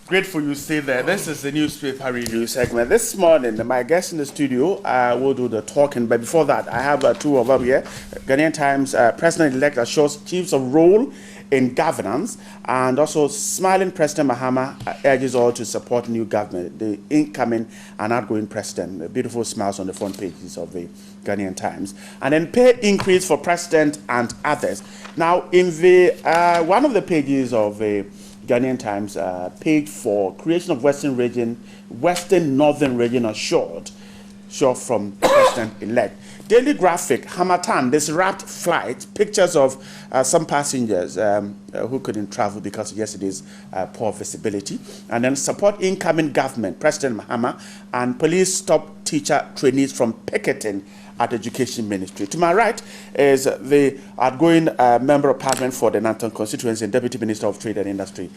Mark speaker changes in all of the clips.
Speaker 1: Grateful you stay there. This is the newspaper review segment. This morning, my guest in the studio will do the talking. But before that, I have two of them here. Ghanaian Times President-elect assures chiefs of role in governance, and also smiling President Mahama urges all to support new government, the incoming and outgoing president. The beautiful smiles on the front pages of the Ghanaian Times. And then pay increase for president and others. Now, in the one of the pages of the Ghanaian Times, paid for creation of Western Northern Region assured, from President-elect. Daily Graphic, Hamatan, disrupt flight, pictures of some passengers who couldn't travel because of yesterday's poor visibility. And then support incoming government, President Mahama, and police stop teacher trainees from picketing at Education Ministry. To my right is the outgoing Member of Parliament for the Nanton constituency and Deputy Minister of Trade and Industry,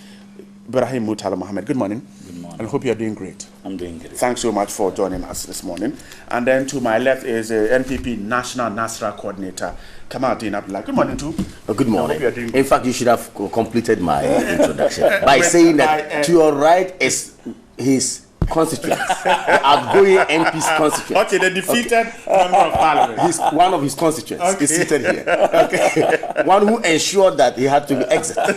Speaker 1: Ibrahim Murtala Mohammed. Good morning.
Speaker 2: Good morning.
Speaker 1: And I hope you're doing great.
Speaker 2: I'm doing great.
Speaker 1: Thanks so much for joining us this morning. And then to my left is NPP National Nasra Coordinator, Kamaldeen Abdullah. Good morning, too.
Speaker 3: Good morning.
Speaker 1: I hope you're doing
Speaker 3: In fact, you should have completed my introduction by saying that to your right is his constituents, the outgoing MP's constituents.
Speaker 1: Okay, the defeated Member of Parliament.
Speaker 3: One of his constituents is seated here. Okay. One who ensured that he had to be exited.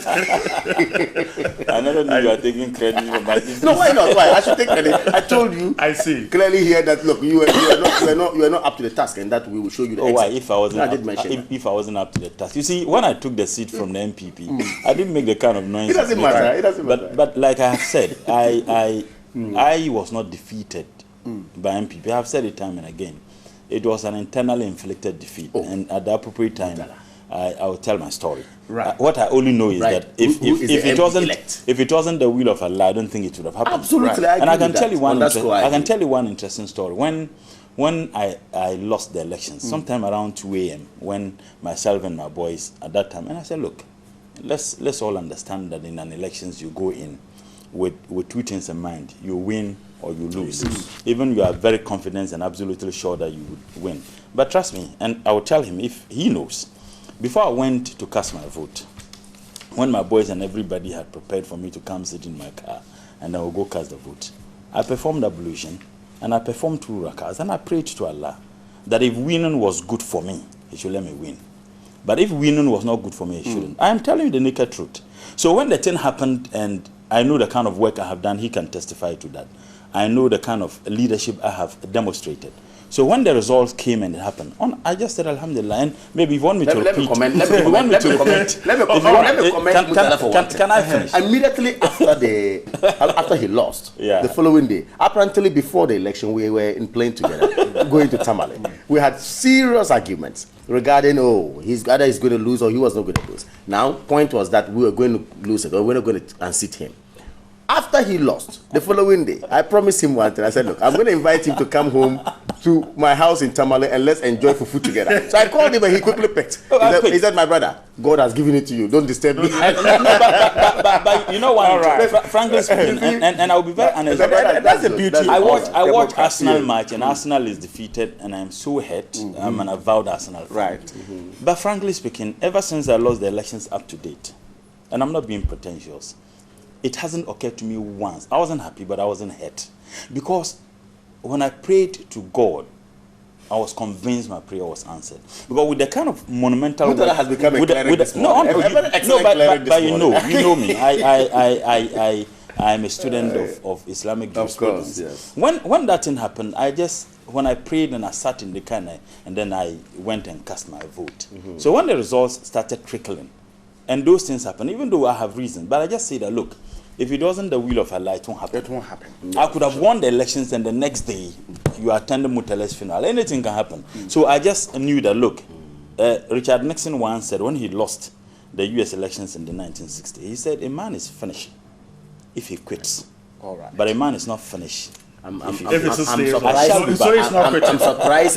Speaker 2: I never knew you were taking credit for my defeat.
Speaker 3: No, why not? Why? I should take credit. I told you.
Speaker 1: I see.
Speaker 3: Clearly here that look, you are not up to the task, and that we will show you the exit.
Speaker 2: Why? If I wasn't,
Speaker 3: if
Speaker 2: I wasn't up to the task. You see, when I took the seat from the MPP, I didn't make the kind of noise.
Speaker 3: It doesn't matter. It doesn't matter.
Speaker 2: But like I have said, I was not defeated by MPP. I have said it time and again. It was an internally inflicted defeat, and at the appropriate time, I will tell my story.
Speaker 1: Right.
Speaker 2: What I only know is that if it wasn't the will of Allah, I don't think it would have happened.
Speaker 3: Absolutely,
Speaker 2: right. And I can tell you one
Speaker 3: interesting
Speaker 2: interesting story. When I lost the elections, sometime around 2 a.m., when myself and my boys at that time, and I said, look, let's all understand that in an elections you go in with two things in mind: you win or you lose. Even you are very confident and absolutely sure that you would win. But trust me, and I will tell him if he knows. Before I went to cast my vote, when my boys and everybody had prepared for me to come sit in my car and I will go cast the vote, I performed ablution and I performed 2 rakahs and I prayed to Allah that if winning was good for me, He should let me win. But if winning was not good for me, He shouldn't. I am telling you the naked truth. So when the thing happened, and I know the kind of work I have done, he can testify to that. I know the kind of leadership I have demonstrated. So when the results came and it happened, I just said Alhamdulillah. And maybe if you want me to repeat, can I finish?
Speaker 3: Immediately after he lost, the following day, apparently before the election, we were in plane together, going to Tamale. We had serious arguments regarding, either he's going to lose or he was not going to lose. Now, point was that we were going to lose it or we were not going to unseat him. After he lost, the following day, I promised him one thing. I said, look, I'm going to invite him to come home to my house in Tamale and let's enjoy food together. So I called him and he quickly picked. He said, my brother, God has given it to you. Don't disturb me.
Speaker 2: But you know what? Frankly speaking, and I'll be very honest.
Speaker 1: That's the beauty.
Speaker 2: I watch Arsenal match and Arsenal is defeated and I'm so hurt. I'm an avowed Arsenal fan.
Speaker 1: Right.
Speaker 2: But frankly speaking, ever since I lost the elections up to date, and I'm not being pretentious, it hasn't occurred to me once. I wasn't happy, but I wasn't hurt. Because when I prayed to God, I was convinced my prayer was answered. Because with the kind of monumental...
Speaker 3: That has become a cleric this morning.
Speaker 2: But you know me. I am a student of Islamic jurisprudence.
Speaker 3: Yes.
Speaker 2: When that thing happened, when I prayed and I sat in the car and then I went and cast my vote. So when the results started trickling, and those things happen, even though I have reason, but I just say that, look, if it wasn't the will of Allah, it won't happen.
Speaker 1: It won't happen.
Speaker 2: I could have won the elections and the next day you attended Mutale's funeral. Anything can happen. So I just knew that, look, Richard Nixon once said when he lost the U.S. elections in the 1960s, he said, a man is finished if he quits.
Speaker 1: All right.
Speaker 2: But a man is not finished.
Speaker 3: I'm surprised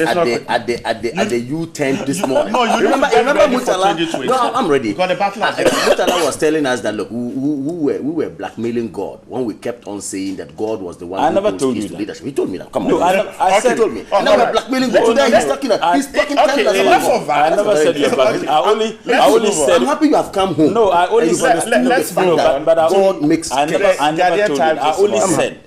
Speaker 3: at the U-turn this morning.
Speaker 1: No, you
Speaker 3: remember Murtala?
Speaker 1: No,
Speaker 3: I'm ready.
Speaker 1: Because the battle
Speaker 3: Murtala was telling us that, look, who were blackmailing God when we kept on saying that God was the one
Speaker 2: I
Speaker 3: who
Speaker 2: never
Speaker 3: goes
Speaker 2: told
Speaker 3: keys
Speaker 2: you
Speaker 3: to
Speaker 2: that.
Speaker 3: leadership. He told me that. Come on.
Speaker 2: No, I said,
Speaker 3: he told me.
Speaker 1: Oh,
Speaker 3: And now
Speaker 1: no,
Speaker 3: we're blackmailing
Speaker 1: no,
Speaker 3: God. Today
Speaker 1: no,
Speaker 3: he's talking. He's talking.
Speaker 1: Okay, enough of that.
Speaker 2: I never said you're blackmailing. I only said.
Speaker 3: I'm happy you have come home.
Speaker 2: No, I only said.
Speaker 1: Let's move on.
Speaker 2: But
Speaker 3: God makes.
Speaker 2: I never told you. I only said.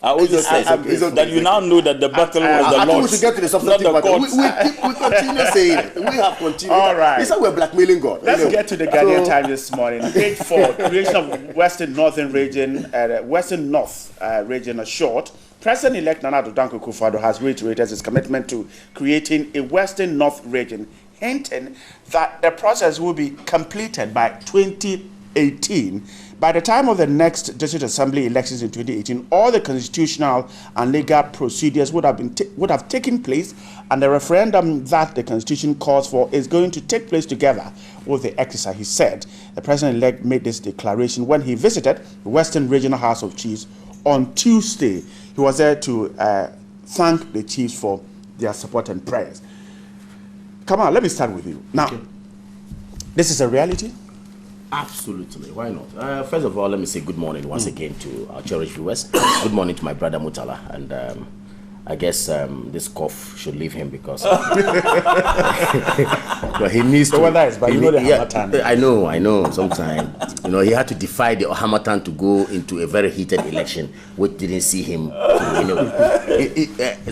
Speaker 2: I only said that you now know that the battle was the
Speaker 3: I think we
Speaker 2: Lord's,
Speaker 3: should get to the
Speaker 2: not
Speaker 3: substantive
Speaker 2: the
Speaker 3: matter.
Speaker 2: courts.
Speaker 3: We continue saying it. We have continued.
Speaker 1: All right.
Speaker 3: It's like we're blackmailing God.
Speaker 1: Let's get to the Ghanaian Times this morning. Page 4, creation of Western Northern region, Western North region assured. President-elect Nana Addo Dankwa Akufo-Addo has reiterated his commitment to creating a Western North region, hinting that the process will be completed by 2018. By the time of the next District Assembly elections in 2018, all the constitutional and legal procedures would have taken place, and the referendum that the Constitution calls for is going to take place together with the exercise, he said. The President-elect made this declaration when he visited the Western Regional House of Chiefs on Tuesday. He was there to thank the chiefs for their support and prayers. Come on, let me start with you. Now, this is a reality?
Speaker 3: Absolutely. Why not? First of all, let me say good morning once again to our cherished viewers. Good morning to my brother Mutala. And I guess this cough should leave him because but he needs to.
Speaker 1: Whether it's, but you know the Hamatan.
Speaker 3: I know. Sometimes, he had to defy the Hamatan to go into a very heated election, which didn't see him.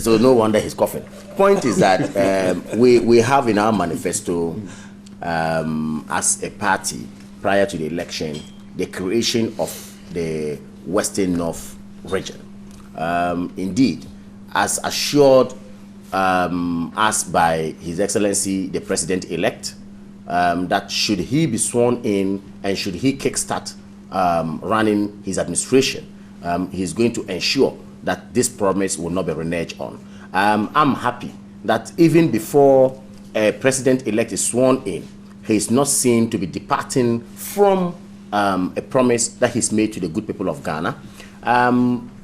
Speaker 3: So no wonder he's coughing. Point is that we have in our manifesto as a party, prior to the election, the creation of the Western North region. Indeed, as assured us by His Excellency the President-elect, that should he be sworn in and should he kickstart running his administration, he's going to ensure that this promise will not be reneged on. I'm happy that even before a President-elect is sworn in, he is not seen to be departing from a promise that he's made to the good people of Ghana.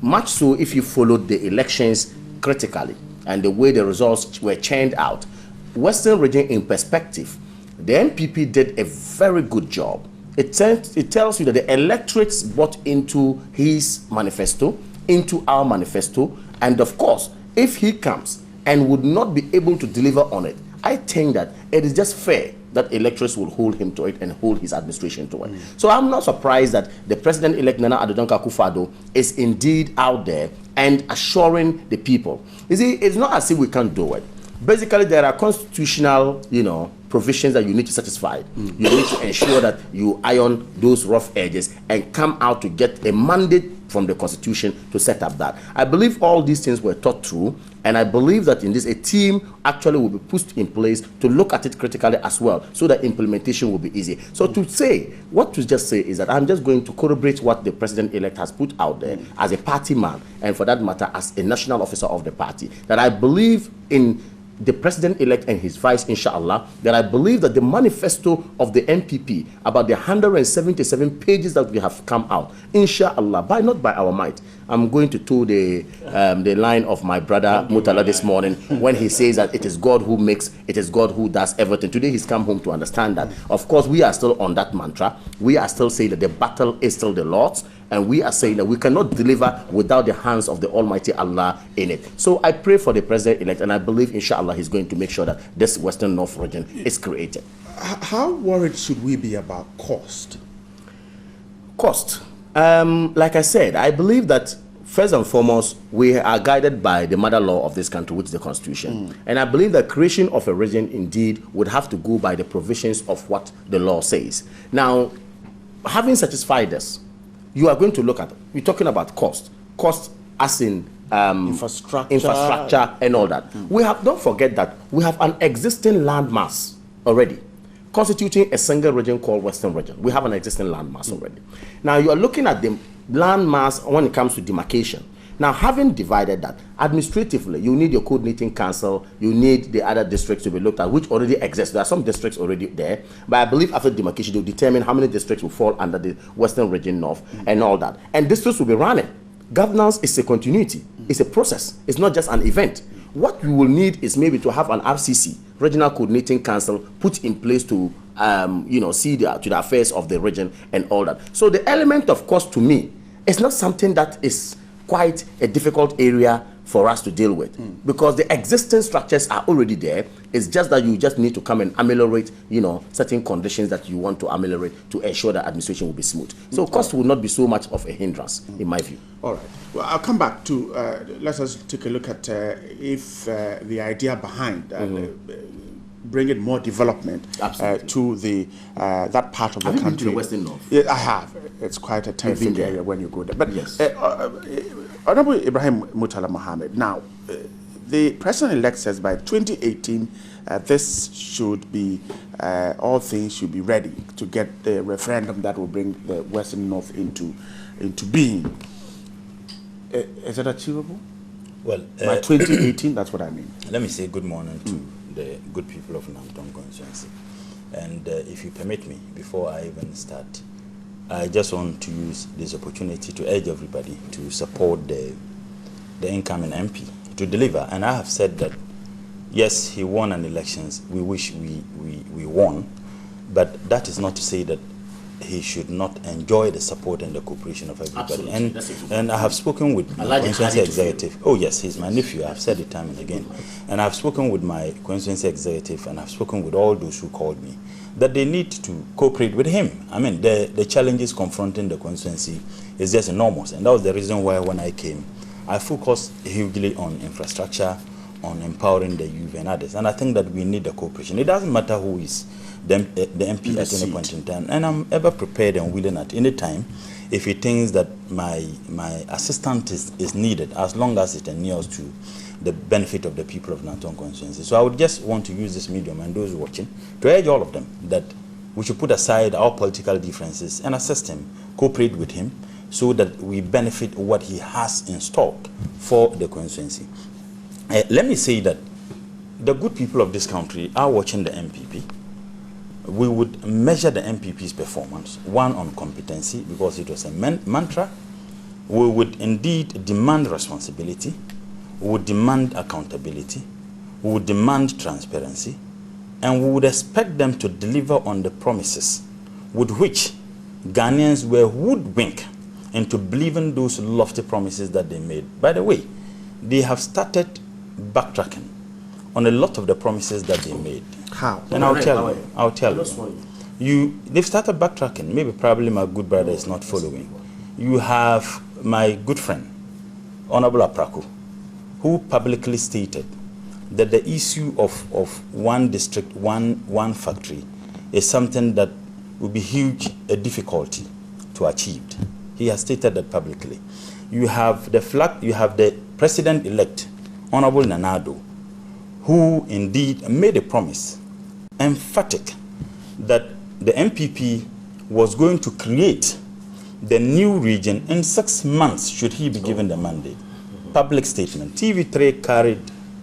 Speaker 3: Much so, if you followed the elections critically and the way the results were churned out, Western region in perspective, the NPP did a very good job. It tells you that the electorates bought into his manifesto, into our manifesto, and of course, if he comes and would not be able to deliver on it, I think that it is just fair that electors will hold him to it and hold his administration to it. So I'm not surprised that the President-elect Nana Addo Dankwa Akufo-Addo is indeed out there and assuring the people. You see, it's not as if we can't do it. Basically, there are constitutional, provisions that you need to satisfy. You need to ensure that you iron those rough edges and come out to get a mandate from the Constitution to set up that. I believe all these things were thought through, and I believe that in this, a team actually will be put in place to look at it critically as well, so that implementation will be easy. So to just say is that I'm just going to corroborate what the President-elect has put out there as a party man, and for that matter, as a national officer of the party, that I believe in the President-elect and his vice, inshallah, that I believe that the manifesto of the NPP, about the 177 pages that we have come out, inshallah, not by our might. I'm going to toe the line of my brother Mutala this morning when he says that it is God who makes, it is God who does everything. Today he's come home to understand that. Of course, we are still on that mantra. We are still saying that the battle is still the Lord's, and we are saying that we cannot deliver without the hands of the Almighty Allah in it. So I pray for the President-elect, and I believe, inshallah, he's going to make sure that this Western North region is created.
Speaker 1: How worried should we be about cost?
Speaker 3: Cost. Like I said, I believe that first and foremost, we are guided by the mother law of this country, which is the Constitution. And I believe that creation of a region indeed would have to go by the provisions of what the law says. Now, having satisfied this, you are going to look at, we're talking about cost as in infrastructure and all that. Don't forget that we have an existing landmass already, constituting a single region called Western region. We have an existing landmass already. Now you are looking at the landmass when it comes to demarcation. Now, having divided that, administratively, you need your coordinating council, you need the other districts to be looked at, which already exist. There are some districts already there, but I believe after demarcation, they'll determine how many districts will fall under the Western Region North and all that. And districts will be running. Governance is a continuity. It's a process. It's not just an event. What you will need is maybe to have an RCC, Regional Coordinating Council, put in place to see to the affairs of the region and all that. So the element of cost to me is not something that is quite a difficult area for us to deal with, because the existing structures are already there. It's just that you just need to come and ameliorate, certain conditions that you want to ameliorate to ensure that administration will be smooth. So cost will not be so much of a hindrance, in my view.
Speaker 1: All right. Well, I'll come back to, let us take a look at if the idea behind bringing more development to the that part of the country.
Speaker 3: Have you been to the Western North?
Speaker 1: Yeah, I have. It's quite a tempting area when you go there. But yes. Honorable Ibrahim Murtala Mohammed, now, the president-elect says by 2018, this should be, all things should be ready to get the referendum that will bring the Western North into being. Is it achievable?
Speaker 2: Well,
Speaker 1: by 2018, that's what I mean.
Speaker 2: Let me say good morning to the good people of Namdong constituency. And if you permit me, before I even start, I just want to use this opportunity to urge everybody to support the incoming MP to deliver. And I have said that, yes, he won an elections. We wish we won. But that is not to say that he should not enjoy the support and the cooperation of everybody. And I have spoken with my constituency executive. Oh yes, he's my nephew. I've said it time and again. And I've spoken with my constituency executive, and I've spoken with all those who called me, that they need to cooperate with him. I mean, the challenges confronting the constituency is just enormous. And that was the reason why when I came, I focused hugely on infrastructure, on empowering the youth and others. And I think that we need the cooperation. It doesn't matter who is the MP at any point in time. And I'm ever prepared and willing at any time if he thinks that my assistance is needed, as long as it inures to the benefit of the people of Namdong constituency. So I would just want to use this medium and those watching to urge all of them that we should put aside our political differences and assist him, cooperate with him, so that we benefit what he has in stock for the constituency. Let me say that the good people of this country are watching the MPP. We would measure the MPP's performance, one, on competency, because it was a mantra. We would indeed demand responsibility. We would demand accountability. We would demand transparency. And we would expect them to deliver on the promises with which Ghanaians were hoodwinked into believing those lofty promises that they made. By the way, they have started backtracking on a lot of the promises that they made.
Speaker 1: How?
Speaker 2: And I'll tell you. They've started backtracking. Maybe probably my good brother is not following. You have my good friend, Honorable Aprako, who publicly stated that the issue of one district, one factory is something that will be a difficulty to achieve. He has stated that publicly. You have the president-elect, Honorable Nanado, who indeed made a promise, emphatic, that the MPP was going to create the new region in 6 months should he be given the mandate. Public statement. TV3 carried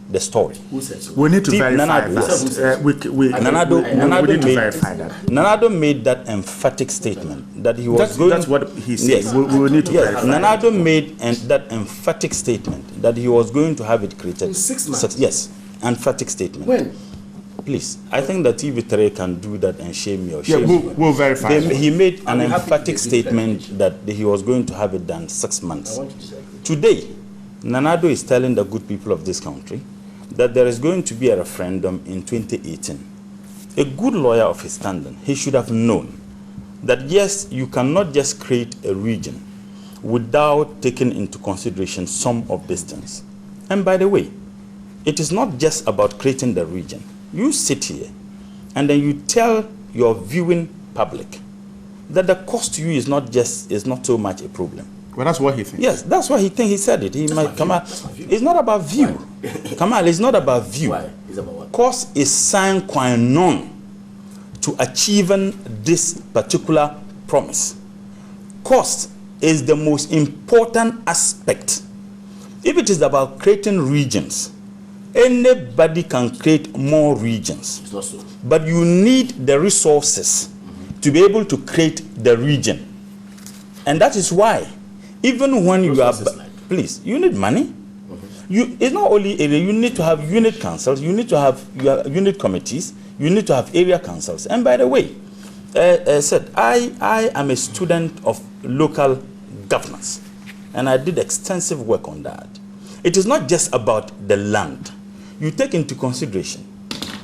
Speaker 2: the story.
Speaker 1: Who said so? We need to verify that.
Speaker 2: Nanado made that emphatic statement that he was going.
Speaker 1: That's what he said. Yes. We need to verify.
Speaker 2: Nanado made that emphatic statement that he was going to have it created.
Speaker 3: In 6 months?
Speaker 2: Yes, emphatic statement.
Speaker 3: When?
Speaker 2: Please, I think that TV3 can do that and shame me or shame me.
Speaker 1: We'll verify.
Speaker 2: He made an emphatic statement that he was going to have it done 6 months. Today, Nanado is telling the good people of this country that there is going to be a referendum in 2018. A good lawyer of his standing, he should have known that yes, you cannot just create a region without taking into consideration some of these things. And by the way, it is not just about creating the region. You sit here and then you tell your viewing public that the cost to you is not so much a problem.
Speaker 1: Well, that's what he thinks.
Speaker 2: Yes, that's what he thinks. He said it. He might come out. It's not about view. Kamal, it's not about view.
Speaker 3: Why? It's about what?
Speaker 2: Cost is sine qua non to achieving this particular promise. Cost is the most important aspect. If it is about creating regions, anybody can create more regions.
Speaker 3: It's not so.
Speaker 2: But you need the resources to be able to create the region. And that is why, even when you are, please, you need money. it's not only area, you need to have unit councils, you need to have unit committees, you need to have area councils. And by the way, said, I am a student of local governance, and I did extensive work on that. It is not just about the land. You take into consideration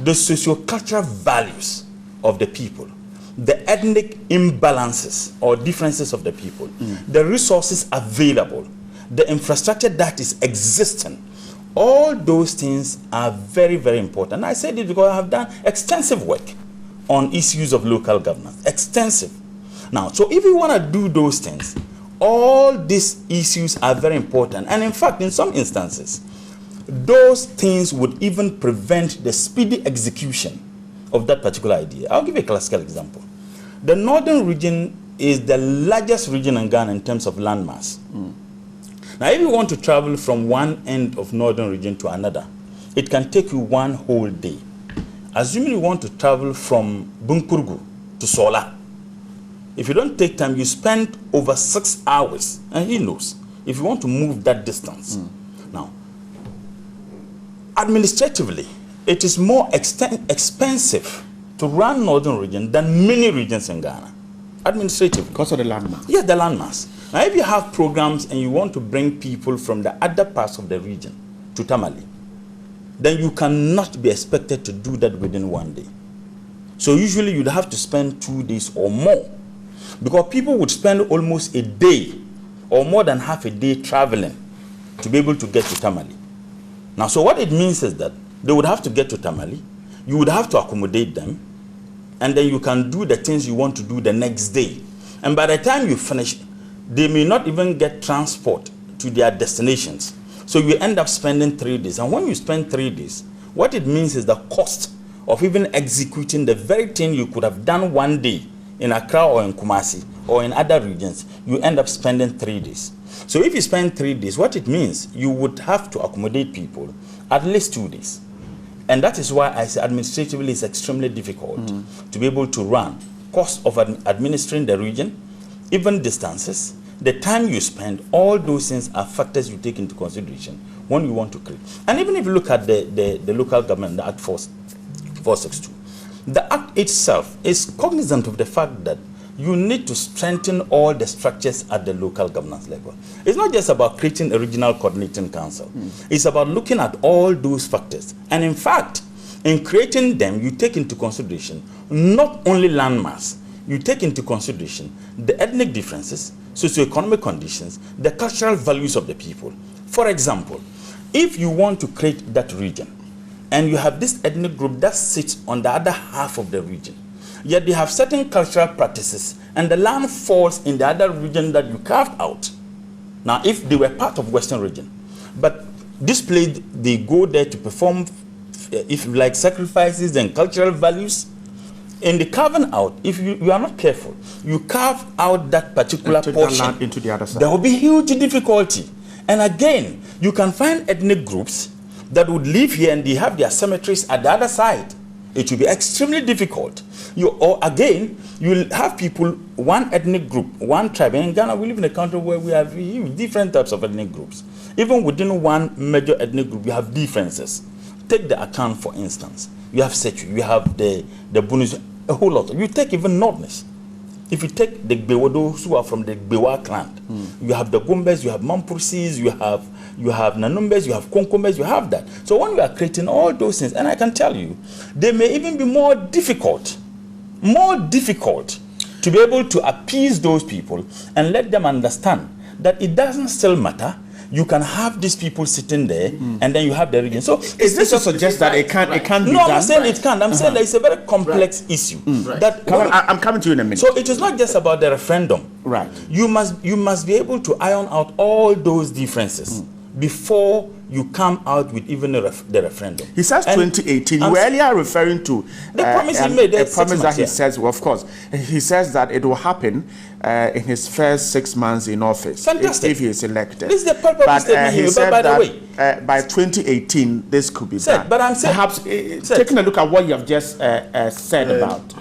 Speaker 2: the socio-cultural values of the people, the ethnic imbalances or differences of the people, the resources available, the infrastructure that is existing. All those things are very, very important. I said it because I have done extensive work on issues of local governance. Extensive. Now, so if you want to do those things, all these issues are very important. And in fact, in some instances, those things would even prevent the speedy execution of that particular idea. I'll give you a classical example. The northern region is the largest region in Ghana in terms of landmass. Now, if you want to travel from one end of northern region to another, it can take you one whole day. Assuming you want to travel from Bunkurgu to Sola, if you don't take time, you spend over 6 hours. And he knows, if you want to move that distance. Now, administratively, it is more expensive to run northern region than many regions in Ghana. Administratively.
Speaker 1: Because of the landmass.
Speaker 2: Yes, the landmass. Now, if you have programs and you want to bring people from the other parts of the region to Tamale, then you cannot be expected to do that within one day. So usually you'd have to spend 2 days or more, because people would spend almost a day or more than half a day traveling to be able to get to Tamale. Now, so what it means is that they would have to get to Tamale, you would have to accommodate them, and then you can do the things you want to do the next day. And by the time you finish, they may not even get transport to their destinations. So you end up spending 3 days. And when you spend 3 days, what it means is the cost of even executing the very thing you could have done one day in Accra or in Kumasi or in other regions, you end up spending 3 days. So if you spend 3 days, what it means, you would have to accommodate people at least 2 days. And that is why I say administratively it's extremely difficult to be able to run. Cost of administering the region, even distances, the time you spend, all those things are factors you take into consideration when you want to create. And even if you look at the local government, the Act 462, the Act itself is cognizant of the fact that you need to strengthen all the structures at the local governance level. It's not just about creating a regional coordinating council. It's about looking at all those factors. And in fact, in creating them, you take into consideration not only landmass, you take into consideration the ethnic differences, socioeconomic conditions, the cultural values of the people. For example, if you want to create that region, and you have this ethnic group that sits on the other half of the region, yet they have certain cultural practices, and the land falls in the other region that you carved out. Now, if they were part of Western region, but this place, they go there to perform, if you like, sacrifices and cultural values. In the carving out, if you are not careful, you carve out that particular portion
Speaker 1: land into the other side.
Speaker 2: There will be huge difficulty. And again, you can find ethnic groups that would live here and they have their cemeteries at the other side. It will be extremely difficult. Or again, you'll have people, one ethnic group, one tribe. And in Ghana, we live in a country where we have different types of ethnic groups. Even within one major ethnic group, you have differences. Take the Akan, for instance. You have Sechu, you have the Bunus, a whole lot. You take even Northerners. If you take the Gbewodos who are from the Gbewa clan, you have the Gumbes, you have Mampursis, you have Nanumbes, you have Konkombes, you have that. So when you are creating all those things, and I can tell you, they may even be more difficult to be able to appease those people and let them understand that it doesn't still matter. You can have these people sitting there, and then you have the region. So
Speaker 1: is this to suggest that it can't be done?
Speaker 2: No, I'm saying it can't. I'm saying that it's a very complex issue. That
Speaker 1: I'm coming to you in a minute.
Speaker 2: So it is not just about the referendum.
Speaker 1: Right.
Speaker 2: You must be able to iron out all those differences before you come out with even the referendum.
Speaker 1: He says 2018. You were earlier referring to
Speaker 2: the promise he made.
Speaker 1: A promise that he says, well, of course, he says that it will happen in his first 6 months in office.
Speaker 2: Fantastic.
Speaker 1: If he is elected.
Speaker 2: This is the purpose of statement
Speaker 1: he said
Speaker 2: by
Speaker 1: that,
Speaker 2: the way.
Speaker 1: By 2018, this could be done.
Speaker 2: But I'm saying,
Speaker 1: perhaps taking a look at what you have just said about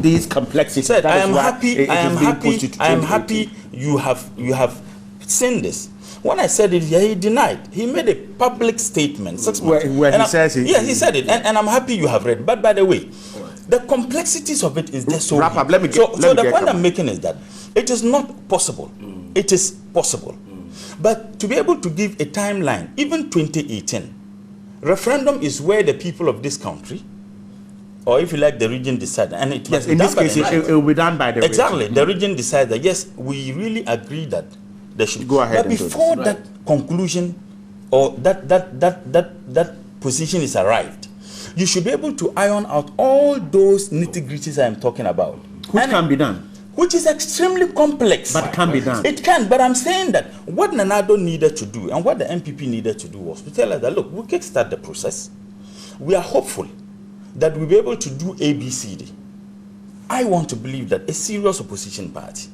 Speaker 1: these complexities.
Speaker 2: I am happy. You have seen this. When I said it here, he denied. He made a public statement 6 months.
Speaker 1: Where he says it.
Speaker 2: Yes, he said it. And I'm happy you have read. But by the way, the complexities of it is just so
Speaker 1: wrap up.
Speaker 2: So the point I'm making is that it is not possible. It is possible. But to be able to give a timeline, even 2018, referendum is where the people of this country, or if you like, the region decide, and it
Speaker 1: yes, in this case, it will be done by the
Speaker 2: exactly
Speaker 1: region.
Speaker 2: The region decides that yes, we really agree that they should
Speaker 1: go ahead.
Speaker 2: But before that conclusion or that position is arrived, you should be able to iron out all those nitty-gritties I am talking about,
Speaker 1: which can be done.
Speaker 2: Which is extremely complex.
Speaker 1: But it can be done.
Speaker 2: It can, but I'm saying that what Nanado needed to do and what the MPP needed to do was to tell us that, look, we can start the process. We are hopeful that we'll be able to do ABCD. I want to believe that a serious opposition party,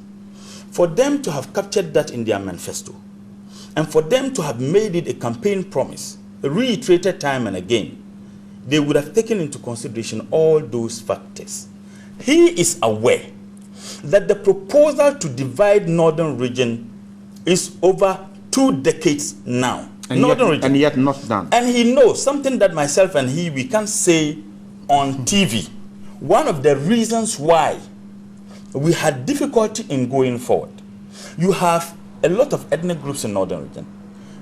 Speaker 2: for them to have captured that in their manifesto, and for them to have made it a campaign promise, reiterated time and again, they would have taken into consideration all those factors. He is aware that the proposal to divide northern region is over 2 decades now.
Speaker 1: And yet not done.
Speaker 2: And he knows something that myself and we can't say on TV. One of the reasons why we had difficulty in going forward. You have a lot of ethnic groups in northern region.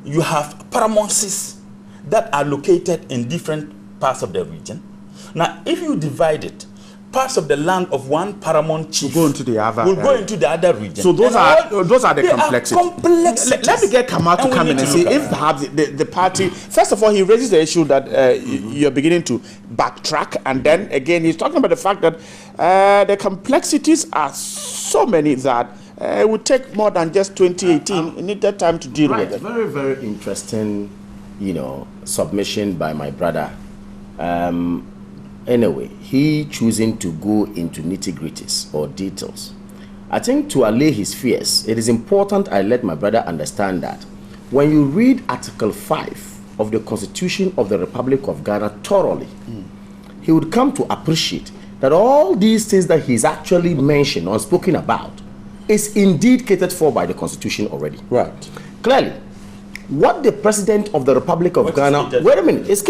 Speaker 2: You have paramountcies that are located in different parts of the region. Now, if you divide it, parts of the land of one paramount chief
Speaker 1: will go into the other
Speaker 2: region.
Speaker 1: So those are the complexities.
Speaker 2: Let
Speaker 1: me get Kamal to come in and see if perhaps the party. First of all, he raises the issue that you're beginning to backtrack, and then again he's talking about the fact that the complexities are so many that it would take more than just 2018. You need that time to deal with it.
Speaker 3: Very, very interesting, submission by my brother. Anyway, he choosing to go into nitty-gritties or details. I think to allay his fears, it is important I let my brother understand that when you read Article 5 of the Constitution of the Republic of Ghana thoroughly, he would come to appreciate that all these things that he's actually mentioned or spoken about is indeed catered for by the Constitution already.
Speaker 1: Right.
Speaker 3: Clearly, what the President of the Republic of Ghana, wait a minute, it's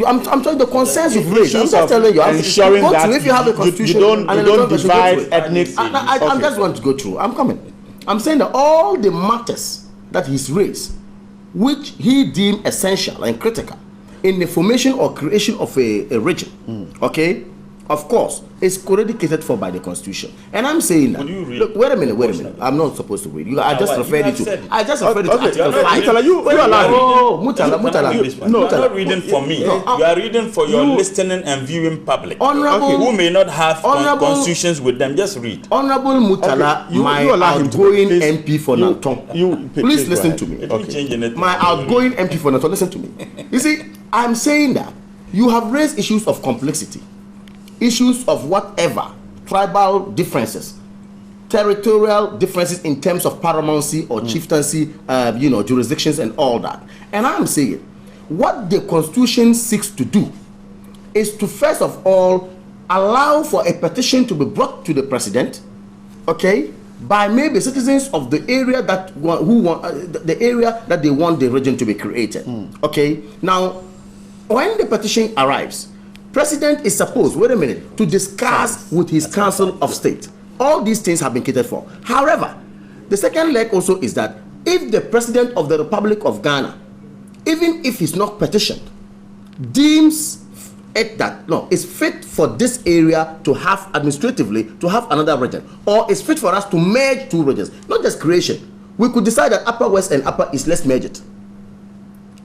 Speaker 3: I'm telling you the concerns you've raised. I'm just telling you,
Speaker 1: ensuring that
Speaker 3: if you have a constitution,
Speaker 1: you don't divide ethnic.
Speaker 3: I just want to go through. I'm coming. I'm saying that all the matters that he's raised, which he deemed essential and critical in the formation or creation of a region, okay, of course, it's already catered for by the Constitution. And I'm saying that. Look, wait a minute. I'm not supposed to read. I just referred you to. I just referred you to Article 5.
Speaker 1: You are allowed.
Speaker 2: Oh, Mutala. No, you're not reading for me. You are reading for your listening and viewing public.
Speaker 3: Honorable,
Speaker 2: who may not have constitutions with them. Just read.
Speaker 3: Honorable Mutala, my outgoing MP for Nanton. Please listen to me. My outgoing MP for Nanton, listen to me. You see, I'm saying that you have raised issues of complexity. Issues of whatever, tribal differences, territorial differences in terms of paramountcy or chieftaincy, jurisdictions and all that. And I'm saying, what the Constitution seeks to do is to first of all allow for a petition to be brought to the President, okay, by maybe citizens of the area that the area that they want the region to be created. Okay. Now, when the petition arrives, President is supposed, wait a minute, to discuss with his Council of State. All these things have been catered for. However, the second leg also is that if the President of the Republic of Ghana, even if he's not petitioned, deems it that, no, it's fit for this area to have administratively, to have another region, or it's fit for us to merge 2 regions, not just creation. We could decide that Upper West and Upper East, let's merge it.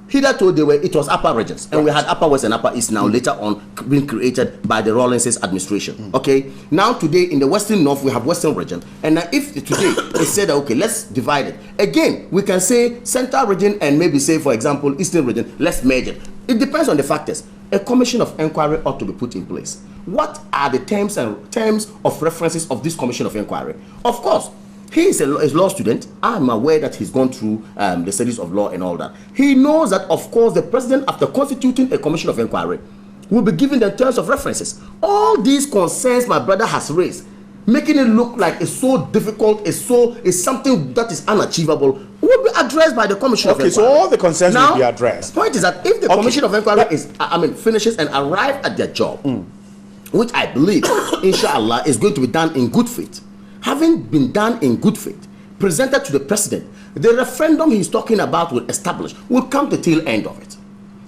Speaker 3: Hitherto it was upper regions, and we had Upper West and Upper East now later on being created by the Rawlinses administration. Okay, now today in the Western North we have Western region, and now if today they said okay, let's divide it again, we can say Central region and maybe say for example Eastern region, let's merge it. It depends on the factors. A commission of inquiry ought to be put in place. What are the terms of references of this commission of inquiry? Of course, he is a law student. I'm aware that he's gone through the studies of law and all that. He knows that, of course, the president, after constituting a commission of inquiry, will be given the terms of references. All these concerns my brother has raised, making it look like it's so difficult, it's something that is unachievable. will be addressed by the Commission of Inquiry.
Speaker 1: Okay, so all the concerns will be addressed.
Speaker 3: The point is that if the Commission of Inquiry finishes and arrive at their job, which I believe, inshallah, is going to be done in good faith, having been done in good faith, presented to the president, the referendum he's talking about will come to the tail end of it,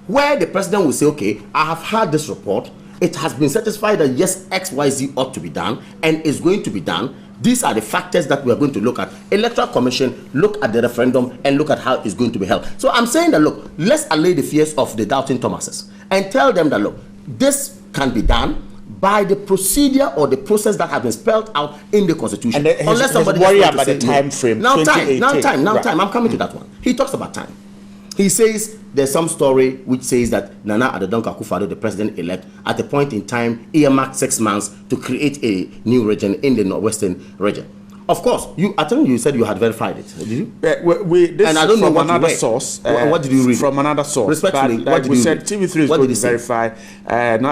Speaker 3: where the president will say, okay, I have heard this report, it has been satisfied that yes, XYZ ought to be done and is going to be done. These are the factors that we are going to look at. Electoral Commission, look at the referendum and look at how it's going to be held. So I'm saying that, look, let's allay the fears of the doubting Thomases and tell them that, look, this can be done by the procedure or the process that has been spelled out in the Constitution.
Speaker 1: And unless somebody worry about the time frame.
Speaker 3: Now time. I'm coming to that one. He talks about time. He says there's some story which says that Nana Addo Akufo-Addo, the president-elect, at a point in time earmarked 6 months to create a new region in the northwestern region. Of course, I think you said you had verified it. Did you?
Speaker 1: This and I don't know what another source.
Speaker 3: What did you read?
Speaker 1: From another source.
Speaker 3: Respectfully, what did you
Speaker 1: said TV3 is going to verify.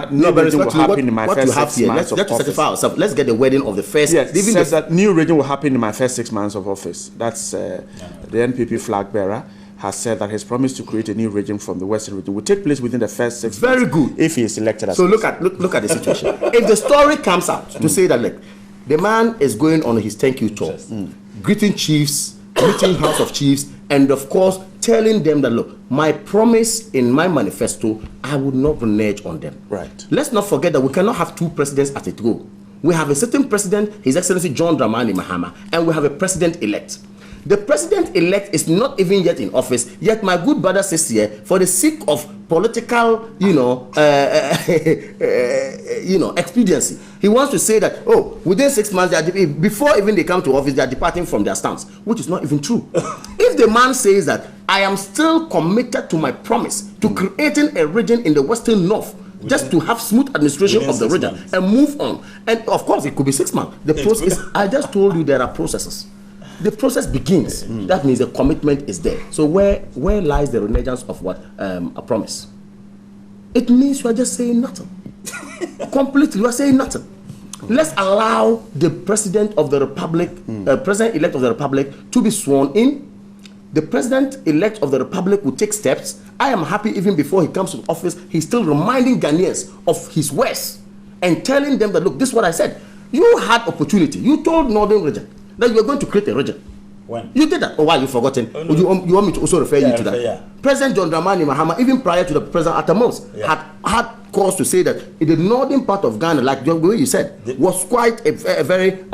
Speaker 1: New region will happen in my first 6 months of office.
Speaker 3: Let's certify ourselves. Let's get the wording of the first.
Speaker 1: Yes, it says that new region will happen in my first 6 months of office. That's the NPP flag bearer has said that his promise to create a new region from the western region will take place within the first 6 months.
Speaker 3: Very good.
Speaker 1: If he is elected as
Speaker 3: so look at the situation. If the story comes out to say that, like, the man is going on his thank you tour, greeting chiefs, greeting House of Chiefs, and of course telling them that, look, my promise in my manifesto, I would not renege on them.
Speaker 1: Right.
Speaker 3: Let's not forget that we cannot have two presidents at a go. We have a sitting president, His Excellency John Dramani Mahama, and we have a president-elect. The president-elect is not even yet in office, yet my good brother says here, for the sake of political, expediency, he wants to say that, oh, within 6 months, before even they come to office, they are departing from their stance, which is not even true. If the man says that, I am still committed to my promise to creating a region in the Western North, just to have smooth administration of the region and move on. And of course, it could be 6 months. The process, I just told you there are processes. The process begins. That means the commitment is there. So where lies the renegence of what? A promise. It means you are just saying nothing. Completely, you are saying nothing. Let's allow the president of the republic, president-elect of the republic, to be sworn in. The president-elect of the republic will take steps. I am happy even before he comes to office, he's still reminding Ghanaians of his words and telling them that, look, this is what I said. You had opportunity. You told Northern Region that you were going to create a region.
Speaker 2: When?
Speaker 3: You did that. Oh, why you forgotten?
Speaker 2: Oh, no.
Speaker 3: You want me to also refer you to that?
Speaker 2: Yeah.
Speaker 3: President John Dramani Mahama, even prior to the president at the most, had cause to say that in the northern part of Ghana, like the way you said, was quite a very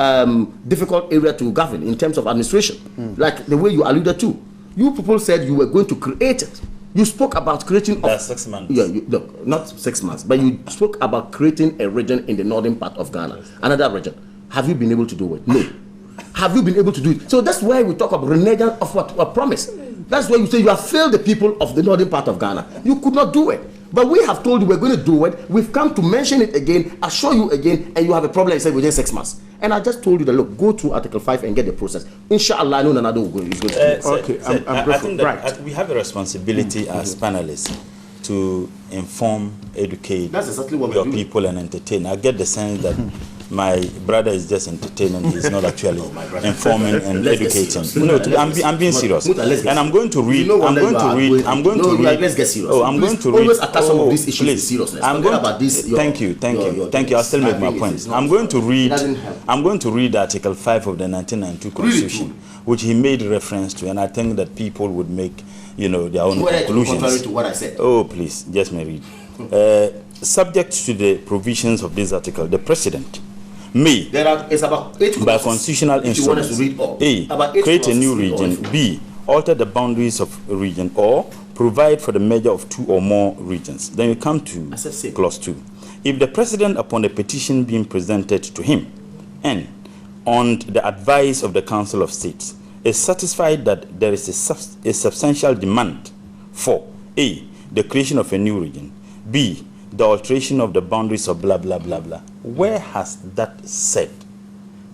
Speaker 3: difficult area to govern in terms of administration. Like the way you alluded to. You people said you were going to create it. You spoke about creating...
Speaker 2: That's 6 months.
Speaker 3: Yeah, look, not 6 months, but you spoke about creating a region in the northern part of Ghana, another region. Have you been able to do it? No. Have you been able to do it? So that's why we talk about reneging of what? A promise. That's why you say you have failed the people of the northern part of Ghana. You could not do it. But we have told you we're going to do it. We've come to mention it again, assure you again, and you have a problem, you say, within 6 months. And I just told you that, look, go to Article 5 and get the process. Inshallah, I know Nanado is going to do it.
Speaker 1: Okay,
Speaker 2: I think that we have a responsibility as panelists to inform, educate your people and entertain. I get the sense that my brother is just entertaining. He's not actually informing and educating. No, I'm being serious. And I'm going to read.
Speaker 3: Let's get serious.
Speaker 2: Oh, I'm going to read.
Speaker 3: Always attach some of these issues to seriousness.
Speaker 2: I'm going about this. Thank you. I'll still make my point. I'm going to read Article 5 of the 1992 Constitution, which he made reference to, and I think that people would make, their own conclusions.
Speaker 3: Contrary to what I said.
Speaker 2: Oh, please, just me read. Subject to the provisions of this article, the president may,
Speaker 3: it's about 8
Speaker 2: by constitutional instruments, A, create a new region, B, alter the boundaries of a region, or provide for the merger of 2 or more regions. Then you come to clause 2. If the president, upon the petition being presented to him, and on the advice of the Council of States, is satisfied that there is a substantial demand for A, the creation of a new region, B, the alteration of the boundaries of blah, blah, blah, blah. Where has that said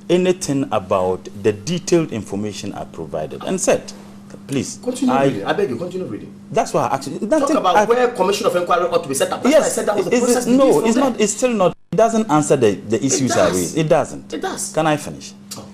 Speaker 2: anything about the detailed information I provided and said? Please.
Speaker 3: Continue reading. I beg you, continue reading.
Speaker 2: That's why I actually...
Speaker 3: Talk about where Commission of Inquiry ought to be set up. That's why I said that was the process.
Speaker 2: No, it's not. It's still not. It doesn't answer the issues I raised. It doesn't.
Speaker 3: It does.
Speaker 2: Can I finish?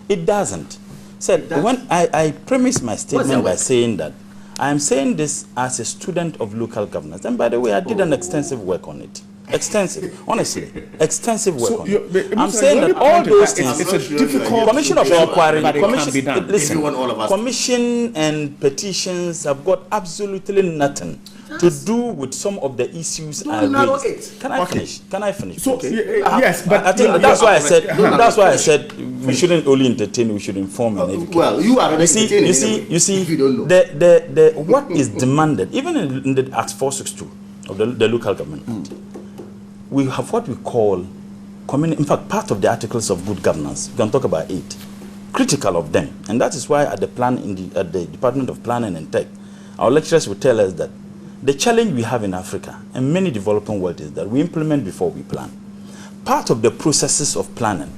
Speaker 2: It doesn't. Said, when I premised my statement by saying that I am saying this as a student of local governance. And by the way, I did an extensive work on it. Extensive, honestly, extensive work on it. I'm saying that all those things,
Speaker 1: it's a difficult
Speaker 2: commission of inquiry,
Speaker 1: commission,
Speaker 2: commission and petitions have got absolutely nothing to do with some of the issues I raised. Can I finish? Can I finish?
Speaker 1: So, yes, but
Speaker 2: I think that's why I said. That's why I said we shouldn't only entertain; we should inform and educate.
Speaker 3: Well, you are
Speaker 2: you see,
Speaker 3: if you don't know.
Speaker 2: the what is demanded, even in the Act 462 of the local government Act, we have what we call in fact, part of the articles of good governance. We can talk about 8, critical of them, and that is why at the Department of Planning and Tech, our lecturers will tell us that the challenge we have in Africa and many developing world is that we implement before we plan. Part of the processes of planning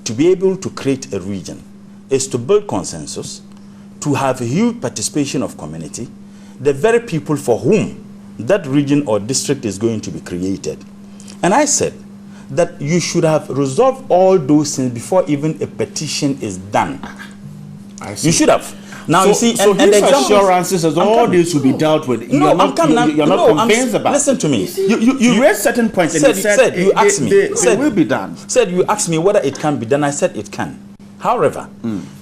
Speaker 2: to be able to create a region is to build consensus, to have a huge participation of community, the very people for whom that region or district is going to be created. And I said that you should have resolved all those things before even a petition is done. You should have. Now
Speaker 1: so,
Speaker 2: you see,
Speaker 1: so
Speaker 2: and
Speaker 1: his assurances that all this will be dealt with.
Speaker 2: No, I'm coming.
Speaker 1: You're not convinced about.
Speaker 2: Listen to me.
Speaker 1: You raised certain points and you said
Speaker 2: you asked me.
Speaker 1: It will be done.
Speaker 2: Said you asked me whether it can be done. I said it can. However,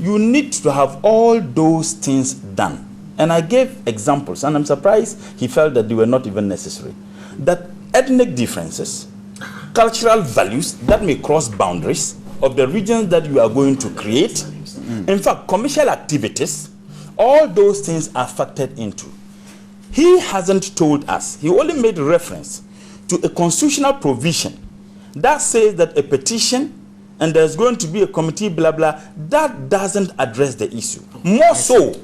Speaker 2: you need to have all those things done. And I gave examples, and I'm surprised he felt that they were not even necessary. That ethnic differences, cultural values that may cross boundaries of the regions that you are going to create. In fact, commercial activities, all those things are factored into. He hasn't told us. He only made reference to a constitutional provision that says that a petition and there's going to be a committee, blah, blah, that doesn't address the issue. More so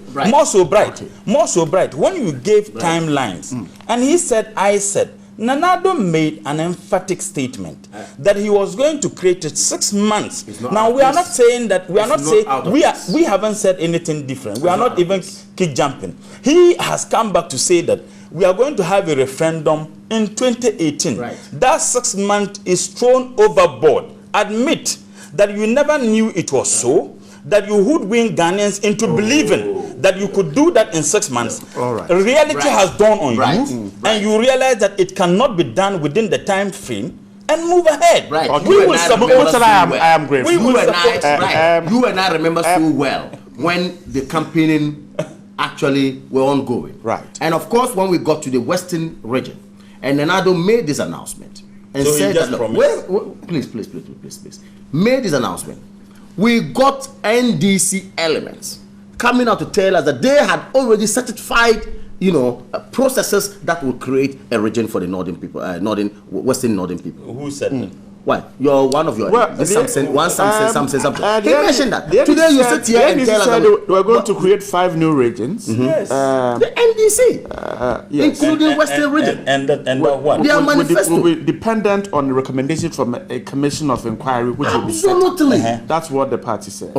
Speaker 2: bright. When you gave timelines, and he said, I said, Nanado made an emphatic statement that he was going to create it 6 months. Now we are not saying that we haven't said anything different. We are not even kick jumping. He has come back to say that we are going to have a referendum in 2018. That 6 months is thrown overboard. Admit that you never knew it was so, that you hoodwink Ghanaians into believing that you could do that in 6 months. Reality has dawned on you, and you realize that it cannot be done within the time frame, and move ahead.
Speaker 3: We will support.
Speaker 1: I am grateful.
Speaker 3: You and I remember so well when the campaigning actually were ongoing. And of course, when we got to the Western region, and Nanado made this announcement and
Speaker 2: so
Speaker 3: said that, look, please, made this announcement. We got NDC elements coming out to tell us that they had already certified, processes that will create a region for the northern people, Western northern people.
Speaker 2: Who said that?
Speaker 3: Why? You're one of your something. He mentioned that.
Speaker 1: Today you sit here and tell us we're going to create 5 new regions.
Speaker 2: Yes.
Speaker 3: The NDC, including Western region.
Speaker 2: And what?
Speaker 3: Their manifesto
Speaker 1: will be dependent on the recommendation from a commission of inquiry, which will be set.
Speaker 3: Absolutely.
Speaker 1: That's what the party said.